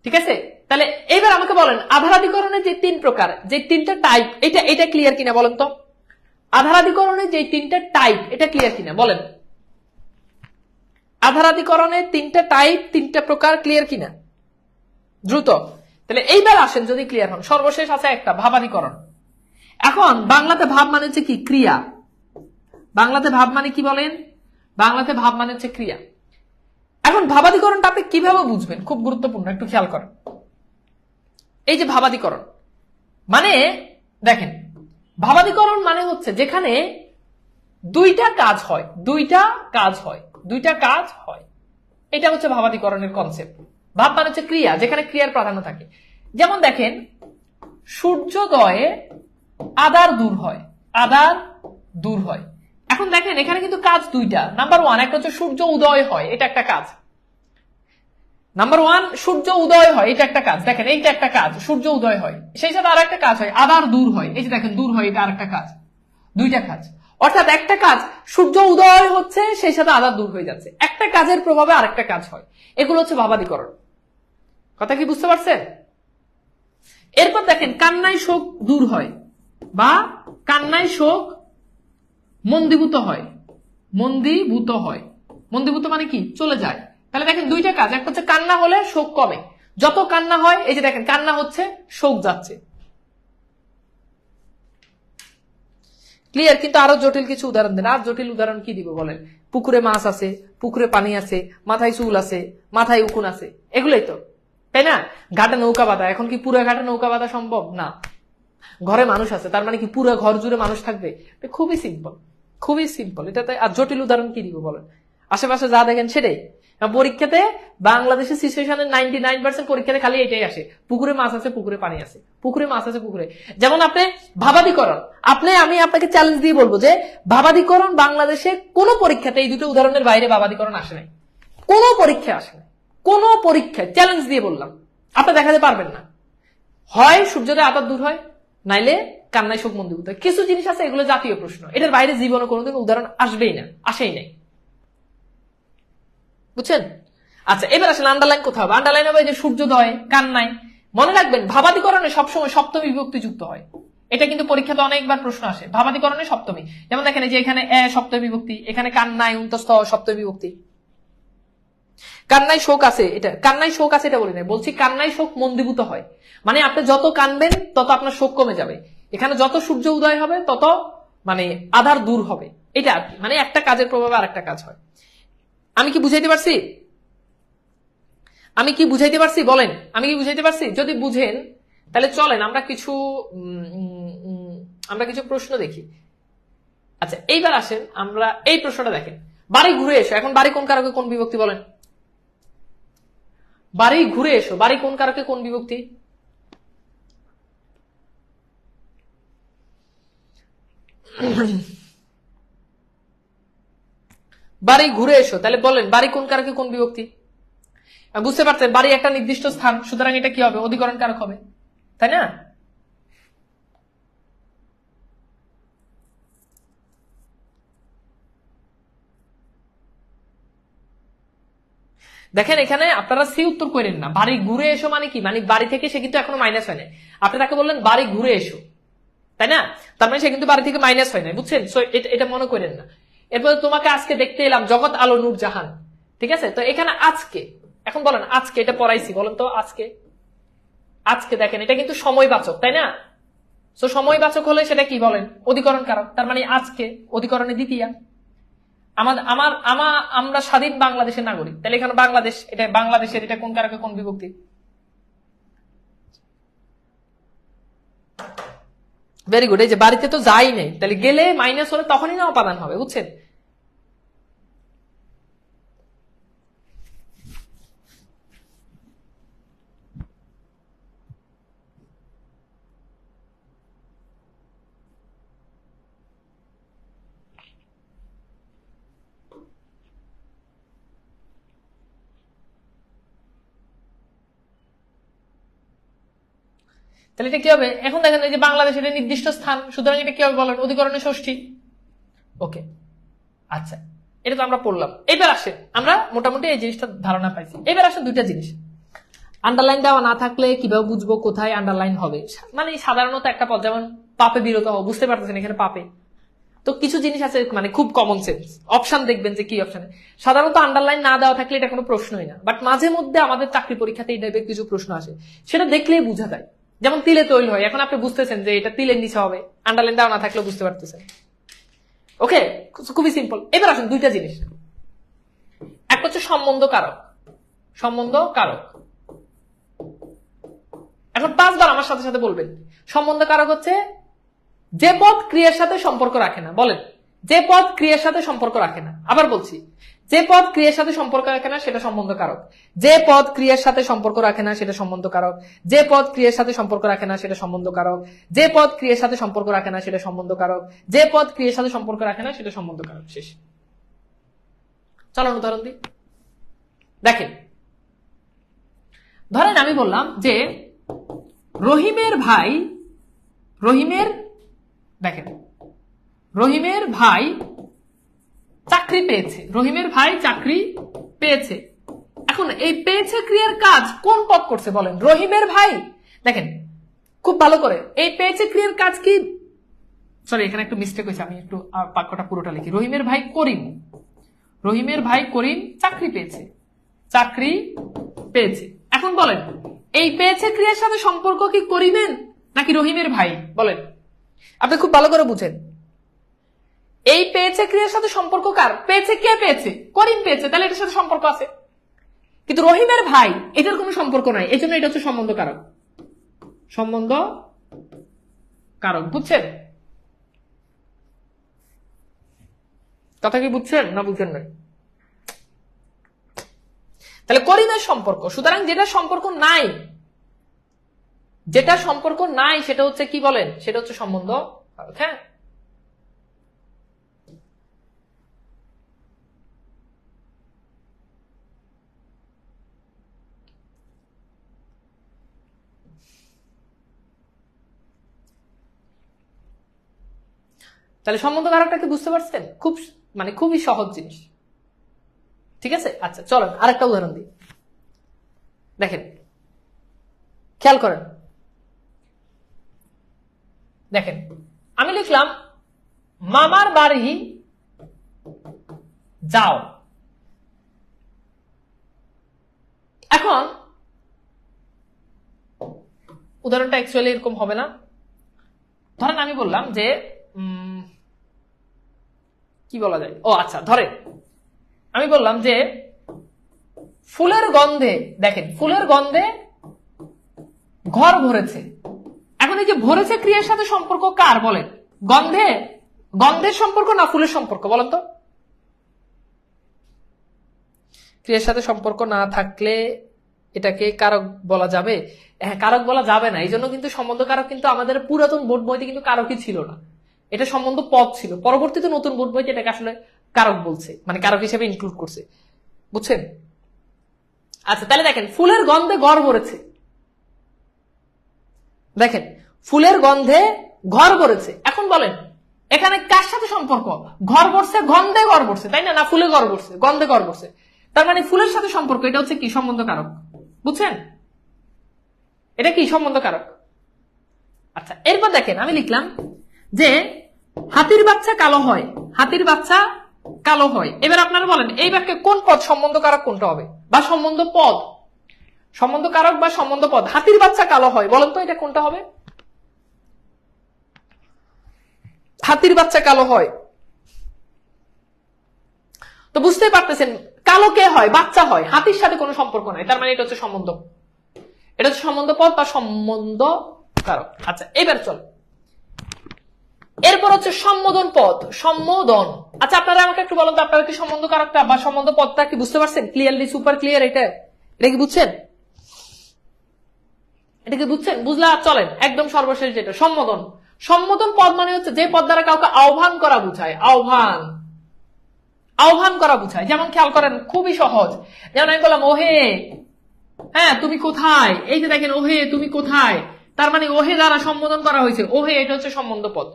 ঠিক আছে, তাহলে এবার আমাকে বলেন আধারাধিকরণের যে 3 প্রকার, যে 3টা টাইপ, এটা ক্লিয়ার কিনা বলেন তো? আধারাধিকরণের যে 3টা টাইপ, এটা ক্লিয়ার কিনা বলেন? আধারাধিকরণের 3টা টাইপ, 3টা প্রকার ক্লিয়ার কিনা দ্রুত? তাহলে এইবার আসেন যদি ক্লিয়ার হন, সর্বশেষ আছে একটা ভাবাধিকরণ। এখন বাংলাতে ভাব মানে হচ্ছে কি, ক্রিয়া। বাংলাতে ভাব মানে কি বলেন? বাংলাতে ভাব মানে হচ্ছে ক্রিয়া। এখন ভাবাধিকরণটা আপনি কিভাবে বুঝবেন, খুব গুরুত্বপূর্ণ, একটু খেয়াল করেন। এই যে ভাবাধিকরণ মানে দেখেন, ভাবাধিকরণ মানে হচ্ছে যেখানে দুইটা কাজ হয়, দুইটা কাজ হয়, দুইটা কাজ হয়, এটা হচ্ছে ভাবাধিকরণের কনসেপ্ট। ভাব মানে হচ্ছে ক্রিয়া, যেখানে ক্রিয়ার প্রাধান্য থাকে। যেমন দেখেন সূর্যোদয়ে আধার দূর হয়, আধার দূর হয়। এখন দেখেন এখানে কিন্তু কাজ দুইটা। নাম্বার 1, একটা হচ্ছে সূর্য উদয় হয়, এটা একটা কাজ। নাম্বার 1 সূর্য উদয় হয়, এটা একটা কাজ। দেখেন এইটা একটা কাজ, সূর্য উদয় হয়, সেই সাথে আর একটা কাজ হয়, আধার দূর হয়, এই যে দেখেন দূর হয়, এটা আর একটা কাজ, দুইটা কাজ। অর্থাৎ একটা কাজ সূর্য উদয় হচ্ছে, সেই সাথে আধার দূর হয়ে যাচ্ছে, একটা কাজের প্রভাবে আরেকটা কাজ হয়, এগুলো হচ্ছে ভাবাধিকরণ। কথা কি বুঝতে পারছেন? এরপর দেখেন কান্নায় শোক দূর হয়, বা কান্নায় শোক মন্দীভূত হয়, মন্দীভূত হয়, মন্দীভূত মানে কি, চলে যায়। তাহলে দেখেন দুইটা কাজ, একটা হচ্ছে কান্না হলে শোক কমে, যত কান্না হয়, এই যে দেখেন কান্না হচ্ছে, শোক যাচ্ছে। ক্লিয়ার? কিন্তু আরো জটিল কিছু উদাহরণ দেন। আর জটিল উদাহরণ কি দিব বলেন? পুকুরে মাছ আছে, পুকুরে পানি আছে, মাথায় চুল আছে, মাথায় উকুন আছে, এগুলোই তো, তাই না? ঘাটে নৌকা বাঁধা, এখন কি পুরো ঘাটে নৌকা বাঁধা সম্ভব না? ঘরে মানুষ আছে, তার মানে কি পুরো ঘর জুড়ে মানুষ থাকবে? খুবই সিম্পল, খুবই সিম্পল এটাতে। আর জটিল উদাহরণ কি দিব বলেন? আশেপাশে যা দেখেন সেটাই। পরীক্ষাতে বাংলাদেশের সিচুয়েশনের 99% পরীক্ষাতে খালি এটাই আসে, পুকুরে মাছ আছে, পুকুরে পানি আছে, পুকুরে মাছ আছে, পুকুরে। যেমন আপনি ভাবাধিকরণ, আমি আপনাকে চ্যালেঞ্জ দিয়ে বলবো যে ভাবাধিকরণ বাংলাদেশে কোন পরীক্ষাতে এই দুটো উদাহরণের বাইরে ভাবাধিকরণ আসে নাই, কোন পরীক্ষায় আসে নাই, কোন পরীক্ষায় চ্যালেঞ্জ দিয়ে বললাম, আপনি দেখাতে পারবেন না। হয় সূর্যোদয় আধার দূর হয়, নাইলে কান্নায় শোক মন্দীভূত হয়। কিছু জিনিস আছে এগুলো জাতীয় প্রশ্ন, এটার বাইরে জীবনে কোনোদিন উদাহরণ আসবেই না, আসেই নাই। বুঝছেন? আচ্ছা এবার আসলে আন্ডারলাইন কোথাও হবে? আন্ডারলাইন হবে যে সূর্যোদয়, কান্নায়। মনে রাখবেন ভাবাধিকরণে সবসময় সপ্তমী বিভক্তি যুক্ত হয়, এটা কিন্তু পরীক্ষাতে অনেকবার প্রশ্ন আসে। ভাবাধিকরণে সপ্তমী, যেমন দেখেন যে এখানে সপ্তমী বিভক্তি, এখানে কান্নায় উন্তস্থ সপ্তমী বিভক্তি। কান্নায় শোক আছে, এটা কান্নায় শোক আছে এটা বলি না, বলছি কান্নায় শোক মন্দীভূত হয়, মানে আপনি যত কানবেন তত আপনার শোক কমে যাবে। এখানে যত সূর্য উদয় হবে তত মানে আধার দূর হবে, এটা আর কি, মানে একটা কাজের প্রভাবে আর একটা কাজ হয়। আমি কি বুঝাইতে পারছি? আমি কি বুঝাইতে পারছি বলেন? আমি কি বুঝাইতে পারছি? যদি বুঝেন তাহলে চলেন আমরা কিছু প্রশ্ন দেখি। আচ্ছা এইবার আসেন আমরা এই প্রশ্নটা দেখেন, বাড়ি ঘুরে এসো। এখন বাড়ি কোন কারকে কোন বিভক্তি বলেন? বাড়ি ঘুরে এসো, বাড়ি কোন কারকে কোন বিভক্তি? বাড়ি ঘুরে এসো, তাহলে বলেন বাড়ি কোন কারকে কোন বিভক্তি? বুঝতে পারছেন? বাড়ি একটা নির্দিষ্ট স্থান, সুতরাং এটা কি হবে? অধিকরণ কারক হবে, তাই না? দেখেন এখানে আপনারা সি উত্তর করেন না। বাড়ি ঘুরে এসো মানে কি, মানে বাড়ি থেকে সে কিন্তু এখনো মাইনাস হয় না, আপনি তাকে বললেন বাড়ি ঘুরে এসো, তাই না? তার মানে সে কিন্তু বাড়ি থেকে মাইনাস হয় না, বুঝছেন? এটা মনে করেন না। এরপরে তোমাকে আজকে দেখতে এলাম, জগৎ আলো নূর জাহান, ঠিক আছে? তো এখানে আজকে, এখন বলেন আজকে, এটা পড়াইছি, বলেন তো আজকে। আজকে দেখেন এটা কিন্তু সময়বাচক, তাই না? তো সময়বাচক হলে সেটা কি বলেন? অধিকরণ কারক, তার মানে আজকে অধিকরণে দ্বিতীয়া। আমরা স্বাধীন বাংলাদেশের নাগরিক, তাহলে এখানে বাংলাদেশ, এটা বাংলাদেশের, এটা কোন কারকে কোন বিভক্তি? Very good. এই যে বাড়িতে তো যাই নেই, তাহলে গেলে মাইনাস হলে তখনই না উপাদান হবে, বুঝছেন? তাহলে এটা কি হবে? এখন দেখেন এই যে বাংলাদেশ, এটা নির্দিষ্ট স্থান, সুতরাং এটা কি হবে বলেন? অধিকরণের ষষ্ঠী। ওকে, আচ্ছা, এটা তো আমরা পড়লাম। এবার আসেন, আমরা মোটামুটি এই জিনিসটা ধারণা পাইছি। এবার আসেন দুইটা জিনিস। আন্ডারলাইন দেওয়া না থাকলে কিভাবে বুঝবো কোথায় আন্ডারলাইন হবে? মানে সাধারণত একটা পদ, যেমন পাপে বিরত হও, বুঝতে পারতেছেন এখানে পাপে, তো কিছু জিনিস আছে মানে খুব কমন সেন্স, অপশন দেখবেন যে কি অপশনে। সাধারণত আন্ডারলাইন না দেওয়া থাকলে এটা কোনো প্রশ্নই না, বাট মাঝে মধ্যে আমাদের চাকরি পরীক্ষাতে এই টাইপের কিছু প্রশ্ন আসে, সেটা দেখলেই বোঝা যায়। যেমন তিলে তৈল হয়, এখন আপনি বুঝতেছেন যে এটা তিলের নিচে হবে, আন্ডারলাইন দেওয়া না থাকলে বুঝতে পারতেছেন। ওকে, খুবই সিম্পল। এবার আসুন দুইটা জিনিস, একটা হচ্ছে সম্বন্ধ কারক। সম্বন্ধ কারক, এখন 5 বার আমার সাথে সাথে বলবেন। সম্বন্ধ কারক হচ্ছে যে পদ ক্রিয়ার সাথে সম্পর্ক রাখে না। বলেন, যে পদ ক্রিয়ার সাথে সম্পর্ক রাখে না। আবার বলছি, যে পদ ক্রিয়ার সাথে সম্পর্ক রাখে না সেটা সম্বন্ধ কারক। যে পদ ক্রিয়ার সাথে সম্পর্ক রাখে না সেটা সম্বন্ধ কারক। যে পদ ক্রিয়ার সাথে সম্পর্ক রাখে না সেটা সম্বন্ধ কারক। যে পদ ক্রিয়ার সাথে সম্পর্ক রাখে না সেটা সম্বন্ধ কারক। যে পদ ক্রিয়ার সাথে সম্পর্ক রাখে না সেটা সম্বন্ধ কারক। শেষ। চলুন উদাহরণ দিই। দেখেন, ধরেন আমি বললাম যে রহিমের ভাই, দেখেন রহিমের ভাই চাকরি পেয়েছে। রহিমের ভাই চাকরি পেয়েছে। এখন এই পেয়েছে ক্রিয়ার কাজ কোন পদ করছে বলেন? রহিমের ভাই। দেখেন খুব ভালো করে, এই পেয়েছে ক্রিয়ার কাজ কি, সরি এখানে একটু মিস্টেক হয়েছে, আমি একটু বাক্যটা পুরোটা লিখি। রহিমের ভাই করিম, রহিমের ভাই করিম চাকরি পেয়েছে, চাকরি পেয়েছে। এখন বলেন, এই পেয়েছে ক্রিয়ার সাথে সম্পর্ক কি করিমের নাকি রহিমের ভাই? বলেন, আপনি খুব ভালো করে বুঝেন। এই পেয়েছে ক্রিয়ার সাথে সম্পর্ক কার? পেয়েছে কে পেয়েছে? করিম পেয়েছে, তাহলে এটার সাথে সম্পর্ক আছে। কিন্তু রহিমের ভাই, এটার কোনো সম্পর্ক নাই, এই জন্য এটা হচ্ছে সম্বন্ধ কারক। সম্বন্ধ কারক, বুঝছেন কথা কি? বুঝছেন না বুঝছেন না? তাহলে করিমের সম্পর্ক, সুতরাং যেটা সম্পর্ক নাই, যেটা সম্পর্ক নাই সেটা হচ্ছে কি বলেন? সেটা হচ্ছে সম্বন্ধ কারক। হ্যাঁ, তাহলে সম্বন্ধ কারকটা কি বুঝতে পারছেন? খুব মানে খুবই সহজ জিনিস, ঠিক আছে? আচ্ছা চলেন আরেকটা উদাহরণ দিই। দেখেন, খেয়াল করেন, দেখেন আমি লিখলাম মামার বাড়ি যাও। এখন উদাহরণটা অ্যাকচুয়ালি এরকম হবে না। ধরেন আমি বললাম যে কি বলা যায়, ও আচ্ছা, ধরেন আমি বললাম যে ফুলের গন্ধে, দেখেন ফুলের গন্ধে ঘর ভরেছে। এখন এই যে ভরেছে ক্রিয়ার সাথে সম্পর্ক কার বলেন? গন্ধে, গন্ধের সম্পর্ক না ফুলের সম্পর্ক বলেন তো? ক্রিয়ার সাথে সম্পর্ক না থাকলে এটাকে কারক বলা যাবে? হ্যাঁ, কারক বলা যাবে না। এই জন্য কিন্তু সম্বন্ধ কারক কিন্তু আমাদের পুরাতন বোর্ড বইতে কিন্তু কারকই ছিল না, এটা সম্বন্ধ পদ ছিল। পরবর্তীতে নতুন বোর্ড বইতে এটাকে আসলে কারক বলছে, মানে কারক হিসেবে ইনক্লুড করছে, বুঝছেন? আচ্ছা তাহলে দেখেন ফুলের গন্ধে ঘর ভরেছে, দেখেন ফুলের গন্ধে ঘর ভরেছে। এখন বলেন এখানে কার সাথে সম্পর্ক? ঘর ভরছে, গন্ধে ঘর ভরছে, তাই না? না ফুলে ঘর ভরছে, গন্ধে ঘর ভরছে, তার মানে ফুলের সাথে সম্পর্ক। এটা হচ্ছে কি? সম্বন্ধ কারক, বুঝছেন? এটা কি? সম্বন্ধ কারক। আচ্ছা এরপর দেখেন আমি লিখলাম যে হাতির বাচ্চা কালো হয়, হাতির বাচ্চা কালো হয়। এবার আপনারা বলেন এই বাক্যে কোন পদ সম্বন্ধ কারক কোনটা হবে, বা সম্বন্ধ পদ? সম্বন্ধ কারক বা সম্বন্ধ পদ। হাতির বাচ্চা কালো হয়, বলেন তো এটা কোনটা হবে? হাতির বাচ্চা কালো হয়, বুঝতেই পারতেছেন কালো কে হয়, বাচ্চা হয়, হাতির সাথে কোনো সম্পর্ক নাই, তার মানে এটা হচ্ছে সম্বন্ধ, এটা হচ্ছে সম্বন্ধ পদ বা সম্বন্ধ কারক। আচ্ছা এবার চল, এরপর হচ্ছে সম্বোধন পদ, সম্বোধন। আচ্ছা আপনারা আমাকে একটু বলেন তো, আপনারা কি সম্বন্ধ কারকটা বা সম্বন্ধ পদটা কি বুঝতে পারছেন? ক্লিয়ারলি, সুপার ক্লিয়ার, এটা কি বুঝছেন? এটা কি বুঝছেন? বুঝলে চলেন একদম সর্বশেষ যেটা সম্বোধন। সম্বোধন পদ মানে হচ্ছে যে পদ দ্বারা কাউকে আহ্বান করা বুঝায়, আহ্বান করা বুঝায়। যেমন খেয়াল করেন, খুবই সহজ, যেমন আমি বললাম ওহে, হ্যাঁ তুমি কোথায়, এই যে দেখেন ওহে তুমি কোথায়, তার মানে ওহে দ্বারা সম্বোধন করা হয়েছে, ওহে এটা হচ্ছে সম্বন্ধ পদ,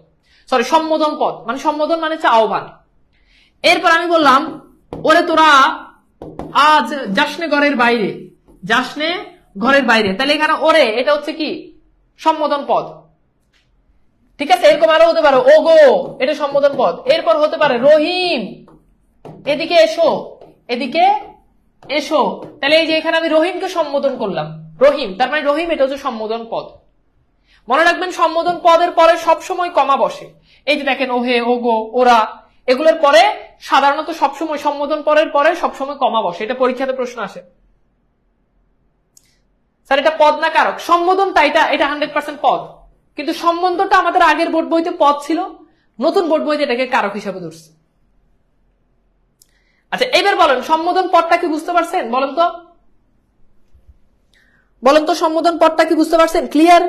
সরি সম্বোধন পদ, মানে সম্বোধন মানে হচ্ছে আহ্বান। এরপর আমি বললাম ওরে তোরা আজ যাসনে ঘরের বাইরে, যাসনে ঘরের বাইরে, তাহলে এখানে ওরে এটা হচ্ছে কি সম্বোধন পদ, ঠিক আছে। এরকম আরো হতে পারে ওগো, এটা সম্বোধন পদ। এরপর হতে পারে রহিম এদিকে এসো, এদিকে এসো, তাহলে এই যে এখানে আমি রহিমকে সম্বোধন করলাম, রহিম, তার মানে রহিম এটা হচ্ছে সম্বোধন পদ। মনে রাখবেন সম্বোধন পদের পরে সবসময় কমা বসে, এই যে দেখেন ওহে, ওগো, ওরা, এগুলোর পরে সাধারণত সবসময় সম্বোধন পরের পরে সবসময় কমা বসে, এটা পরীক্ষাতে প্রশ্ন আসে। স্যার এটা পদ না কারক? সম্বোধনটা এটা 100% পদ, কিন্তু সম্বন্ধটা আমাদের আগের বোর্ড বইতে পদ ছিল, নতুন বোর্ড বইতে এটাকে কারক হিসাবে ধরছে। আচ্ছা এবার বলেন সম্বোধন পদটা কি বুঝতে পারছেন? বলেন তো সম্বোধন পদটা কি বুঝতে পারছেন? ক্লিয়ার?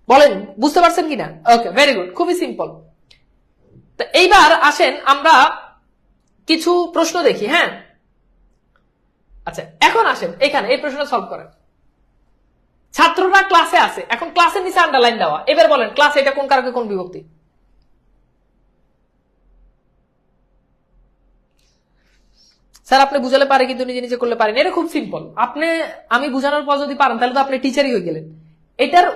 বলেন বুঝতে পারছেন কিনা? ওকে, ভেরি গুড, খুবই সিম্পল। তো এইবার আসেন আমরা কিছু প্রশ্ন দেখি, হ্যাঁ। আচ্ছা এখন আসেন এখানে এই প্রশ্নটা সলভ করেন। ছাত্ররা ক্লাসে আছে, এখন ক্লাসের নিচে আন্ডারলাইন দেওয়া, এবার বলেন ক্লাস এটা কোন কারকে কোন বিভক্তি? স্যার আপনি বুঝালে পারে কিন্তু নিজে নিজে করলে পারেন, এটা খুব সিম্পল। আমি বুঝানোর পর যদি পারেন তাহলে তো আপনি টিচারই হয়ে গেলেন। এটার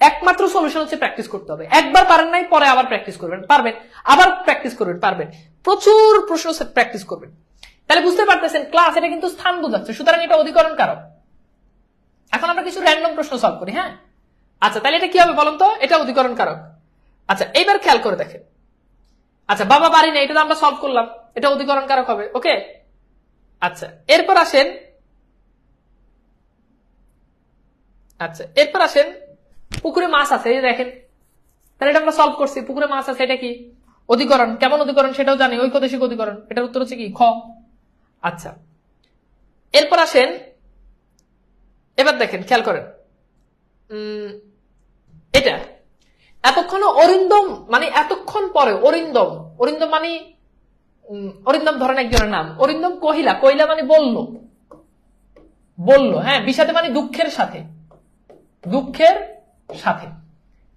একমাত্র সলিউশন হচ্ছে প্র্যাকটিস করতে হবে। একবার পারেন নাই, পরে আবার প্র্যাকটিস করবেন, পারবেন, আবার প্র্যাকটিস করবেন, পারবেন, প্রচুর প্রশ্ন প্র্যাকটিস করবেন। তাহলে বুঝতে পারতেছেন ক্লাস এটা কিন্তু স্থান বোঝাচ্ছে, সুতরাং এটা অধিকরণ কারক। এখন আমরা কিছু র্যান্ডম প্রশ্ন সলভ করি, হ্যাঁ। আচ্ছা তাহলে এটা কি হবে বলুন তো? এটা অধিকরণ কারক। আচ্ছা এইবার খেয়াল করে দেখেন, আচ্ছা বাবা বাড়ি নেই, এটা তো আমরা সলভ করলাম, এটা অধিকরণ কারক হবে, ওকে। আচ্ছা এরপর আসেন, পুকুরে মাছ আছে, এই দেখেন, তাহলে এটা আমরা সলভ করছি, পুকুরে মাছ আছে, এটা কি অধিকরণ? কেমন অধিকরণ সেটাও জানি, ঐকদেশিক অধিকরণ। এটার উত্তর হচ্ছে কি খ। আচ্ছা এরপর আসেন, এবার দেখেন খেয়াল করেন, এটা এতক্ষণ অরিন্দম মানে এতক্ষণ পরে অরিন্দম, অরিন্দম মানে অরিন্দম ধরেন একজনের নাম, অরিন্দম কহিলা, কহিলা মানে বলল, হ্যাঁ, বিষাদে মানে দুঃখের সাথে,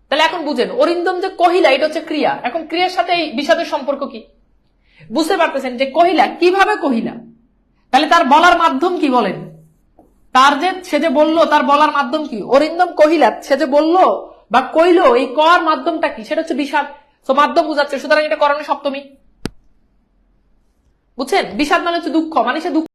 তাহলে এখন বুঝেন অরিন্দম যে কহিলা এটা হচ্ছে ক্রিয়া, এখন ক্রিয়ার সাথে এই বিষাদের সম্পর্ক কি বুঝতে পারতেছেন? যে কহিলা কিভাবে কহিলা, তাহলে তার বলার মাধ্যম কি বলেন? সে যে বললো তার বলার মাধ্যম কি? অরিন্দম কহিলা, সে যে বললো বা কইলো, এই কর মাধ্যমটা কি? সেটা হচ্ছে বিষাদ, তো মাধ্যম বুঝাচ্ছে, সুতরাং এটা করণে সপ্তমী। বুঝছেন? বিষাদ মানে হচ্ছে দুঃখ, মানে সে দুঃখ